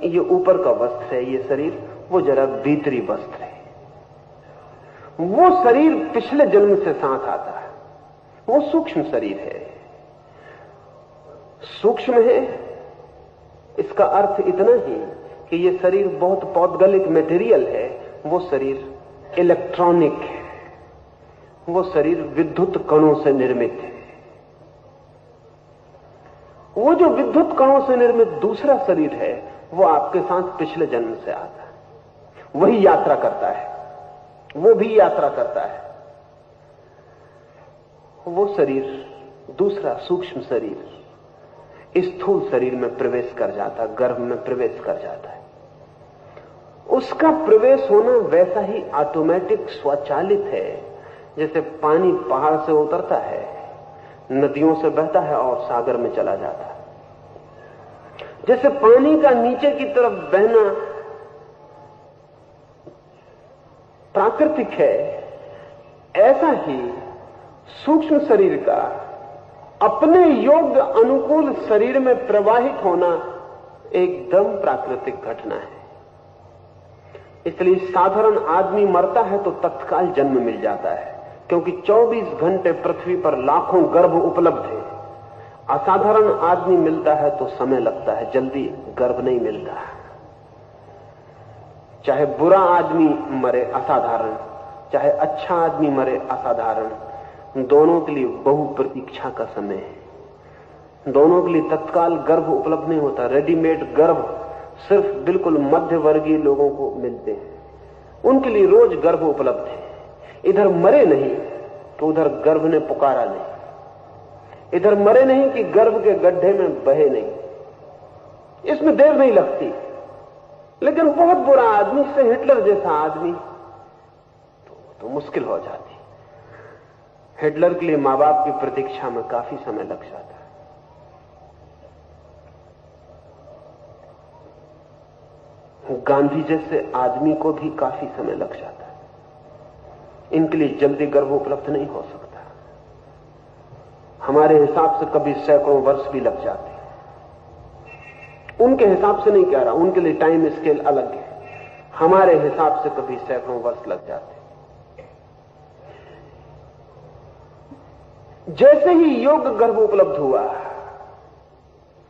ये ऊपर का वस्त्र है, ये शरीर, वो जरा भीतरी वस्त्र है। वो शरीर पिछले जन्म से साथ आता है। वो सूक्ष्म शरीर है। सूक्ष्म है, इसका अर्थ इतना ही कि ये शरीर बहुत पौद्गलिक मटेरियल है। वो शरीर इलेक्ट्रॉनिक है। वो शरीर विद्युत कणों से निर्मित है। वो जो विद्युत कणों से निर्मित दूसरा शरीर है, वो आपके साथ पिछले जन्म से आता है। वही यात्रा करता है, वो भी यात्रा करता है। वो शरीर, दूसरा सूक्ष्म शरीर, स्थूल शरीर में प्रवेश कर जाता, गर्भ में प्रवेश कर जाता है। उसका प्रवेश होना वैसा ही ऑटोमेटिक, स्वचालित है, जैसे पानी पहाड़ से उतरता है, नदियों से बहता है और सागर में चला जाता है। जैसे पानी का नीचे की तरफ बहना प्राकृतिक है, ऐसा ही सूक्ष्म शरीर का अपने योग्य अनुकूल शरीर में प्रवाहित होना एकदम प्राकृतिक घटना है। इसलिए साधारण आदमी मरता है तो तत्काल जन्म मिल जाता है, क्योंकि 24 घंटे पृथ्वी पर लाखों गर्भ उपलब्ध है। असाधारण आदमी मिलता है तो समय लगता है, जल्दी गर्भ नहीं मिलता। चाहे बुरा आदमी मरे असाधारण, चाहे अच्छा आदमी मरे असाधारण, दोनों के लिए बहु प्रतीक्षा का समय है। दोनों के लिए तत्काल गर्भ उपलब्ध नहीं होता। रेडीमेड गर्भ सिर्फ बिल्कुल मध्य वर्गीय लोगों को मिलते हैं। उनके लिए रोज गर्भ उपलब्ध है। इधर मरे नहीं तो उधर गर्भ ने पुकारा नहीं। इधर मरे नहीं कि गर्भ के गड्ढे में बहे नहीं। इसमें देर नहीं लगती। लेकिन बहुत बुरा आदमी से हिटलर जैसा आदमी तो मुश्किल हो जाती। हिटलर के लिए मां बाप की प्रतीक्षा में काफी समय लग जाता है। गांधी जैसे आदमी को भी काफी समय लग जाता है। इनके लिए जल्दी गर्भ उपलब्ध नहीं हो सकता। हमारे हिसाब से कभी सैकड़ों वर्ष भी लग जाते हैं। उनके हिसाब से नहीं कह रहा, उनके लिए टाइम स्केल अलग है। हमारे हिसाब से कभी सैकड़ों वर्ष लग जाते हैं। जैसे ही योग गर्भ उपलब्ध हुआ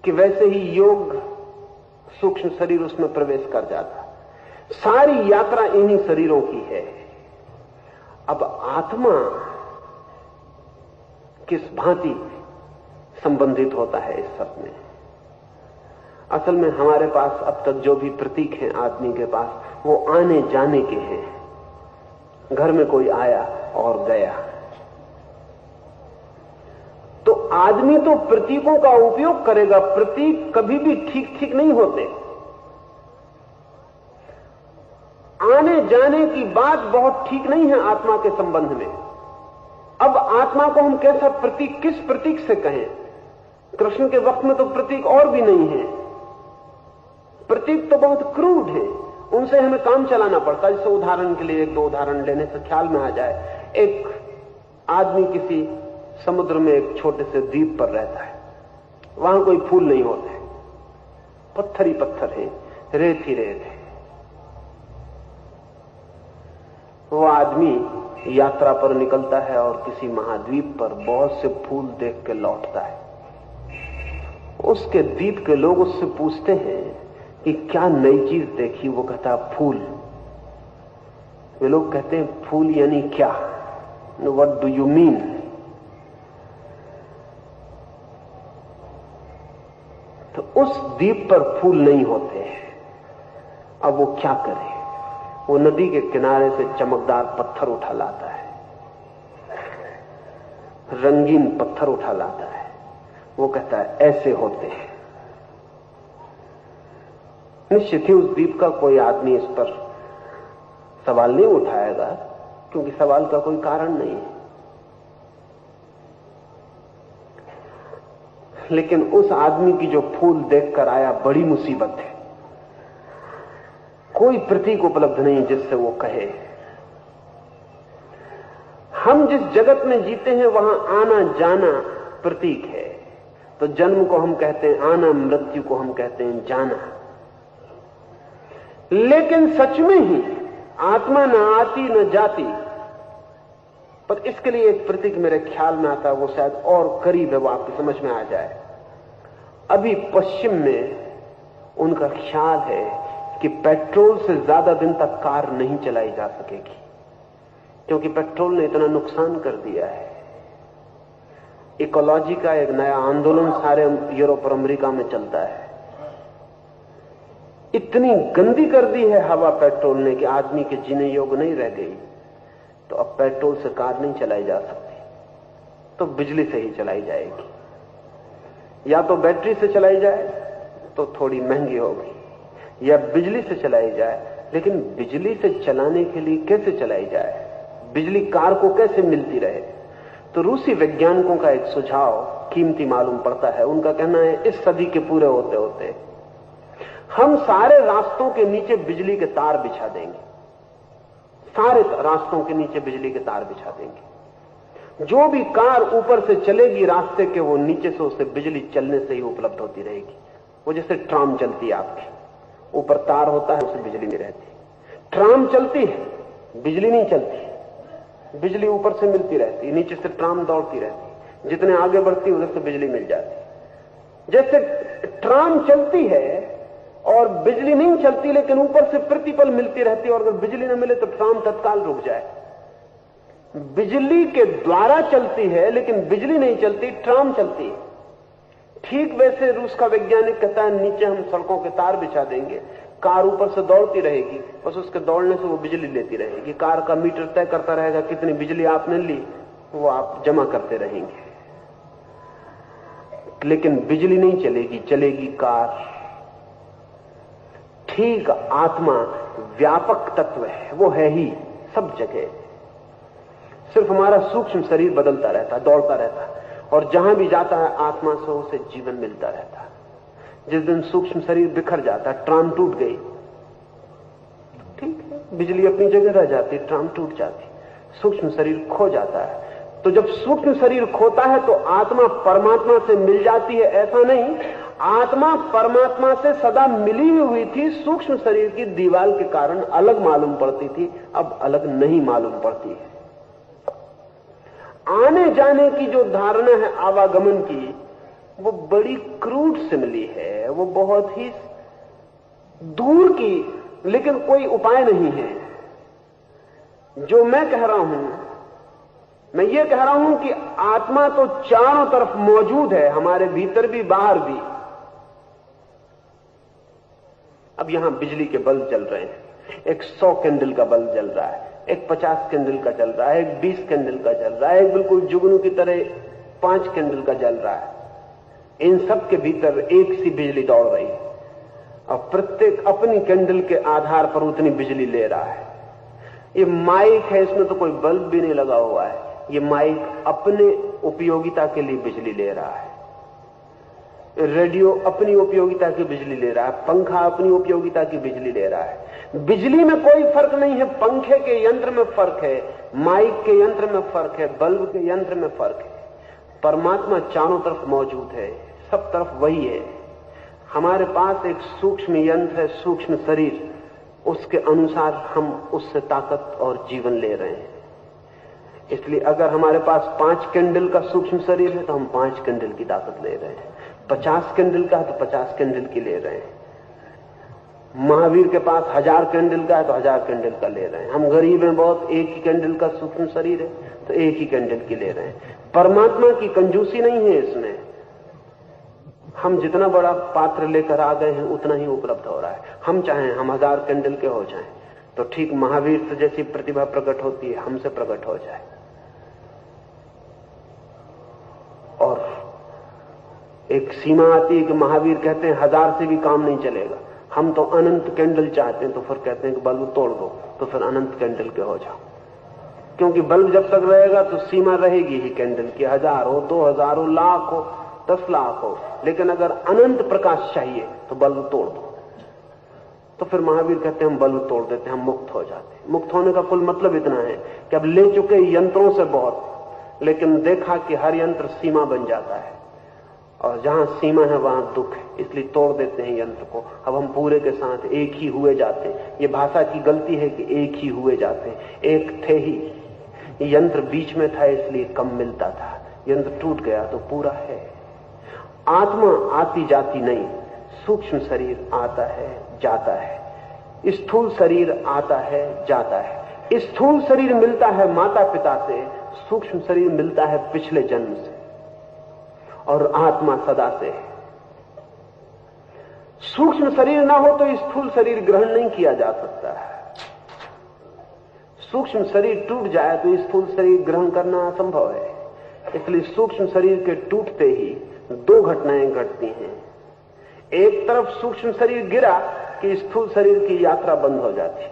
कि वैसे ही योग सूक्ष्म शरीर उसमें प्रवेश कर जाता। सारी यात्रा इन्हीं शरीरों की है। अब आत्मा किस भांति संबंधित होता है इस सब में? असल में हमारे पास अब तक जो भी प्रतीक हैं आदमी के पास, वो आने जाने के हैं। घर में कोई आया और गया। तो आदमी तो प्रतीकों का उपयोग करेगा। प्रतीक कभी भी ठीक ठीक नहीं होते। जाने की बात बहुत ठीक नहीं है आत्मा के संबंध में। अब आत्मा को हम कैसा प्रतीक, किस प्रतीक से कहें? कृष्ण के वक्त में तो प्रतीक और भी नहीं है, प्रतीक तो बहुत क्रूड है, उनसे हमें काम चलाना पड़ता है। जैसे उदाहरण के लिए एक दो उदाहरण लेने से ख्याल में आ जाए। एक आदमी किसी समुद्र में एक छोटे से द्वीप पर रहता है, वहां कोई फूल नहीं होते, पत्थर ही पत्थर है, रेत ही रेत है। वो आदमी यात्रा पर निकलता है और किसी महाद्वीप पर बहुत से फूल देख के लौटता है। उसके द्वीप के लोग उससे पूछते हैं कि क्या नई चीज देखी? वो कहता फूल। वे लोग कहते हैं फूल यानी क्या? What do you mean? तो उस द्वीप पर फूल नहीं होते हैं। अब वो क्या करे? वो नदी के किनारे से चमकदार पत्थर उठा लाता है, रंगीन पत्थर उठा लाता है। वो कहता है ऐसे होते हैं। निश्चित ही उस द्वीप का कोई आदमी इस पर सवाल नहीं उठाएगा, क्योंकि सवाल का कोई कारण नहीं है। लेकिन उस आदमी की जो फूल देखकर आया बड़ी मुसीबत है। कोई प्रतीक उपलब्ध नहीं जिससे वो कहे। हम जिस जगत में जीते हैं वहां आना जाना प्रतीक है। तो जन्म को हम कहते हैं आना, मृत्यु को हम कहते हैं जाना। लेकिन सच में ही आत्मा न आती न जाती। पर इसके लिए एक प्रतीक मेरे ख्याल में आता है, वो शायद और करीब है, वो आपकी समझ में आ जाए। अभी पश्चिम में उनका ख्याल है कि पेट्रोल से ज्यादा दिन तक कार नहीं चलाई जा सकेगी, क्योंकि पेट्रोल ने इतना नुकसान कर दिया है। इकोलॉजी का एक नया आंदोलन सारे यूरोप और अमेरिका में चलता है। इतनी गंदी कर दी है हवा पेट्रोल ने कि आदमी के जीने योग्य नहीं रह गई। तो अब पेट्रोल से कार नहीं चलाई जा सकती, तो बिजली से ही चलाई जाएगी। या तो बैटरी से चलाई जाए तो थोड़ी महंगी होगी, या बिजली से चलाई जाए। लेकिन बिजली से चलाने के लिए कैसे चलाई जाए? बिजली कार को कैसे मिलती रहे? तो रूसी वैज्ञानिकों का एक सुझाव कीमती मालूम पड़ता है। उनका कहना है इस सदी के पूरे होते होते हम सारे रास्तों के नीचे बिजली के तार बिछा देंगे। सारे रास्तों के नीचे बिजली के तार बिछा देंगे। जो भी कार ऊपर से चलेगी रास्ते के, वो नीचे से उसे बिजली चलने से ही उपलब्ध होती रहेगी। वो जैसे ट्राम चलती है, आपकी ऊपर तार होता है, उसे बिजली नहीं रहती। ट्राम चलती है, बिजली नहीं चलती। बिजली ऊपर से मिलती रहती, नीचे से ट्राम दौड़ती रहती। जितने आगे बढ़ती उधर से बिजली मिल जाती। जैसे ट्राम चलती है और बिजली नहीं चलती, लेकिन ऊपर से प्रतिपल मिलती रहती है, और अगर बिजली न मिले तो ट्राम तत्काल रुक जाए। बिजली के द्वारा चलती है लेकिन बिजली नहीं चलती, ट्राम चलती है। ठीक वैसे रूस का वैज्ञानिक कहता है नीचे हम सड़कों के तार बिछा देंगे, कार ऊपर से दौड़ती रहेगी, बस उसके दौड़ने से वो बिजली लेती रहेगी। कार का मीटर तय करता रहेगा कितनी बिजली आपने ली, वो आप जमा करते रहेंगे। लेकिन बिजली नहीं चलेगी, चलेगी कार। ठीक आत्मा व्यापक तत्व है, वो है ही सब जगह। सिर्फ हमारा सूक्ष्म शरीर बदलता रहता है, दौड़ता रहता है, और जहां भी जाता है आत्मा से उसे जीवन मिलता रहता है। जिस दिन सूक्ष्म शरीर बिखर जाता है, ट्राम टूट गई, ठीक है, बिजली अपनी जगह रह जाती, ट्राम टूट जाती, सूक्ष्म शरीर खो जाता है। तो जब सूक्ष्म शरीर खोता है तो आत्मा परमात्मा से मिल जाती है, ऐसा नहीं। आत्मा परमात्मा से सदा मिली हुई थी, सूक्ष्म शरीर की दीवार के कारण अलग मालूम पड़ती थी, अब अलग नहीं मालूम पड़ती है। आने जाने की जो धारणा है आवागमन की, वो बड़ी क्रूड सिमिली है, वो बहुत ही दूर की, लेकिन कोई उपाय नहीं है। जो मैं कह रहा हूं, मैं ये कह रहा हूं कि आत्मा तो चारों तरफ मौजूद है, हमारे भीतर भी बाहर भी। अब यहां बिजली के बल्ब जल रहे हैं, एक 100 कैंडल का बल्ब जल रहा है, एक 50 कैंडल का जल रहा है, एक 20 कैंडल का जल रहा है, एक बिल्कुल जुगनू की तरह 5 कैंडल का जल रहा है। इन सब के भीतर एक सी बिजली दौड़ रही है, और प्रत्येक अपनी कैंडल के आधार पर उतनी बिजली ले रहा है। ये माइक है, इसमें तो कोई बल्ब भी नहीं लगा हुआ है। ये माइक अपने उपयोगिता के लिए बिजली ले रहा है, रेडियो अपनी उपयोगिता की बिजली ले रहा है, पंखा अपनी उपयोगिता की बिजली ले रहा है। बिजली में कोई फर्क नहीं है, पंखे के यंत्र में फर्क है, माइक के यंत्र में फर्क है, बल्ब के यंत्र में फर्क है। परमात्मा चारों तरफ मौजूद है, सब तरफ वही है। हमारे पास एक सूक्ष्म यंत्र है, सूक्ष्म शरीर, उसके अनुसार हम उससे ताकत और जीवन ले रहे हैं। इसलिए अगर हमारे पास 5 कैंडल का सूक्ष्म शरीर है तो हम 5 कैंडल की ताकत ले रहे हैं, 50 कैंडल का है तो 50 कैंडल की ले रहे हैं। महावीर के पास 1000 कैंडल का है तो 1000 कैंडल का ले रहे हैं। हम गरीब हैं बहुत, एक ही कैंडल का सूक्ष्म शरीर है तो एक ही कैंडल की ले रहे हैं। परमात्मा की कंजूसी नहीं है इसमें। हम जितना बड़ा पात्र लेकर आ गए हैं उतना ही उपलब्ध हो रहा है। हम चाहें हम 1000 कैंडल के हो जाएं तो ठीक महावीर से जैसी प्रतिभा प्रकट होती है हमसे प्रकट हो जाए। और एक सीमा आती है कि महावीर कहते हैं 1000 से भी काम नहीं चलेगा, हम तो अनंत कैंडल चाहते हैं, तो फिर कहते हैं कि बल्ब तोड़ दो, तो फिर अनंत कैंडल के हो जाओ। क्योंकि बल्ब जब तक रहेगा तो सीमा रहेगी ही कैंडल की, 1000 हो, 2000 हो, लाख हो, 10 लाख हो। लेकिन अगर अनंत प्रकाश चाहिए तो बल्ब तोड़ दो। तो फिर महावीर कहते हैं हम बल्ब तोड़ देते हैं, हम मुक्त हो जाते हैं। मुक्त होने का कुल मतलब इतना है कि अब ले चुके यंत्रों से बहुत, लेकिन देखा कि हर यंत्र सीमा बन जाता है, और जहां सीमा है वहां दुख है, इसलिए तोड़ देते हैं यंत्र को। अब हम पूरे के साथ एक ही हुए जाते हैं। ये भाषा की गलती है कि एक ही हुए जाते हैं, एक थे ही। यंत्र बीच में था इसलिए कम मिलता था, यंत्र टूट गया तो पूरा है। आत्मा आती जाती नहीं, सूक्ष्म शरीर आता है जाता है, स्थूल शरीर आता है जाता है। स्थूल शरीर मिलता है माता पिता से, सूक्ष्म शरीर मिलता है पिछले जन्म से, और आत्मा सदा से है। सूक्ष्म शरीर ना हो तो स्थूल शरीर ग्रहण नहीं किया जा सकता है। सूक्ष्म शरीर टूट जाए तो स्थूल शरीर ग्रहण करना असंभव है। इसलिए सूक्ष्म शरीर के टूटते ही 2 घटनाएं घटती हैं। एक तरफ सूक्ष्म शरीर गिरा कि स्थूल शरीर की यात्रा बंद हो जाती,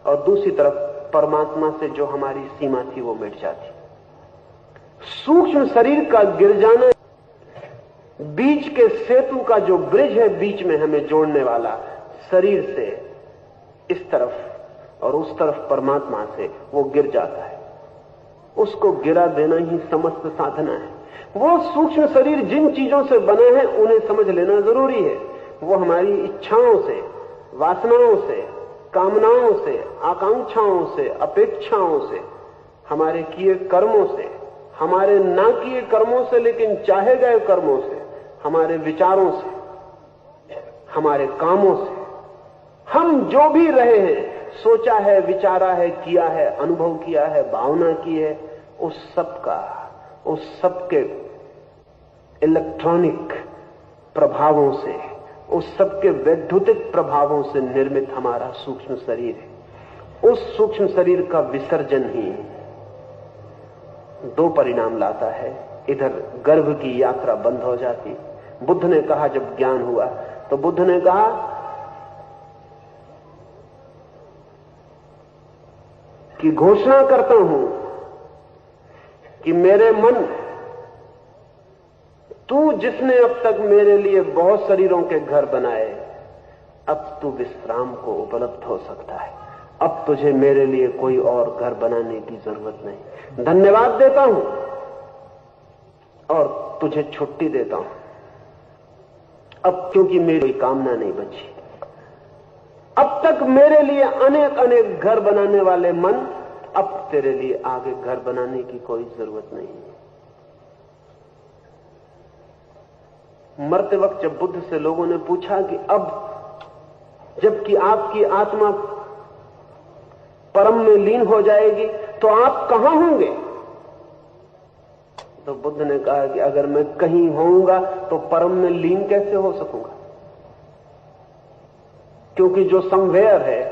और दूसरी तरफ परमात्मा से जो हमारी सीमा थी वो मिट जाती। सूक्ष्म शरीर का गिर जाना बीच के सेतु का जो ब्रिज है बीच में हमें जोड़ने वाला, शरीर से इस तरफ और उस तरफ परमात्मा से, वो गिर जाता है। उसको गिरा देना ही समस्त साधना है। वो सूक्ष्म शरीर जिन चीजों से बने हैं उन्हें समझ लेना जरूरी है। वो हमारी इच्छाओं से, वासनाओं से, कामनाओं से, आकांक्षाओं से, अपेक्षाओं से, हमारे किए कर्मों से, हमारे ना किए कर्मों से लेकिन चाहे गए कर्मों से, हमारे विचारों से, हमारे कामों से, हम जो भी रहे हैं, सोचा है, विचारा है, किया है, अनुभव किया है, भावना की है, उस सब के इलेक्ट्रॉनिक प्रभावों से, उस सब के वैद्युतिक प्रभावों से निर्मित हमारा सूक्ष्म शरीर है। उस सूक्ष्म शरीर का विसर्जन ही 2 परिणाम लाता है। इधर गर्भ की यात्रा बंद हो जाती। बुद्ध ने कहा, जब ज्ञान हुआ तो बुद्ध ने कहा कि घोषणा करता हूं कि मेरे मन, तू जिसने अब तक मेरे लिए बहुत शरीरों के घर बनाए, अब तू विश्राम को उपलब्ध हो सकता है। अब तुझे मेरे लिए कोई और घर बनाने की जरूरत नहीं। धन्यवाद देता हूं और तुझे छुट्टी देता हूं अब, क्योंकि मेरी कामना नहीं बची। अब तक मेरे लिए अनेक अनेक घर बनाने वाले मन, अब तेरे लिए आगे घर बनाने की कोई जरूरत नहीं है। मरते वक्त जब बुद्ध से लोगों ने पूछा कि अब जबकि आपकी आत्मा परम में लीन हो जाएगी तो आप कहां होंगे, तो बुद्ध ने कहा कि अगर मैं कहीं होऊंगा तो परम में लीन कैसे हो सकूंगा, क्योंकि जो समवेयर है,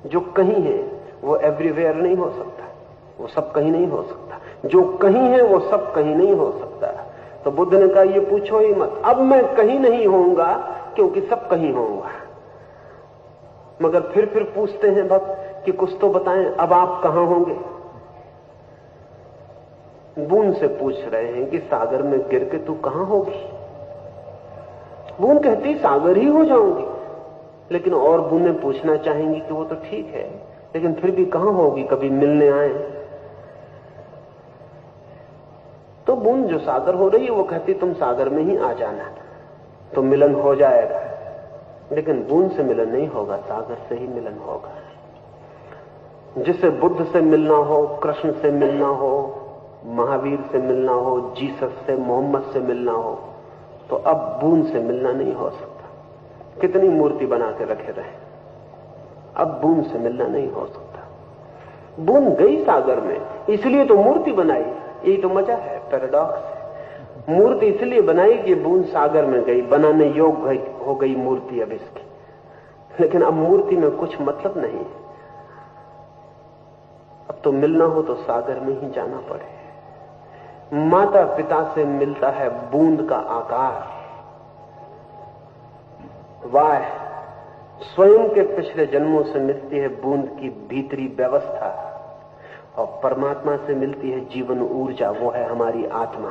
जो कहीं है, वो एवरीवेयर नहीं हो सकता, वो सब कहीं नहीं हो सकता। जो कहीं है वो सब कहीं नहीं हो सकता। तो बुद्ध ने कहा ये पूछो ही मत, अब मैं कहीं नहीं होऊंगा क्योंकि सब कहीं होऊंगा। मगर फिर पूछते हैं भक्त कि कुछ तो बताएं, अब आप कहां होंगे? बूंद से पूछ रहे हैं कि सागर में गिर के तू कहां होगी? बूंद कहती सागर ही हो जाऊंगी, लेकिन और बूंदें पूछना चाहेंगी कि वो तो ठीक है, लेकिन फिर भी कहां होगी, कभी मिलने आए। तो बूंद जो सागर हो रही है वो कहती तुम सागर में ही आ जाना, तो मिलन हो जाएगा। लेकिन बूंद से मिलन नहीं होगा, सागर से ही मिलन होगा। जिसे बुद्ध से मिलना हो, कृष्ण से मिलना हो, महावीर से मिलना हो, जीसस से, मोहम्मद से मिलना हो, तो अब बूंद से मिलना नहीं हो सकता। कितनी मूर्ति बना के रखे रहे, अब बूंद से मिलना नहीं हो सकता। बूंद गई सागर में, इसलिए तो मूर्ति बनाई। यही तो मजा है, पैराडॉक्स है। मूर्ति इसलिए बनाई कि बूंद सागर में गई, बनाने योग्य हो गई मूर्ति अब इसकी। लेकिन अब मूर्ति में कुछ मतलब नहीं, अब तो मिलना हो तो सागर में ही जाना पड़े। माता पिता से मिलता है बूंद का आकार, वाह स्वयं के पिछले जन्मों से मिलती है बूंद की भीतरी व्यवस्था, और परमात्मा से मिलती है जीवन ऊर्जा, वो है हमारी आत्मा।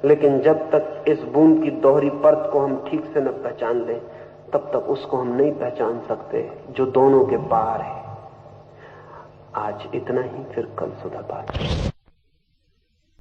लेकिन जब तक इस बूंद की दोहरी परत को हम ठीक से न पहचान लें, तब तक उसको हम नहीं पहचान सकते जो दोनों के पार है। आज इतना ही, फिर कल सुबह बात।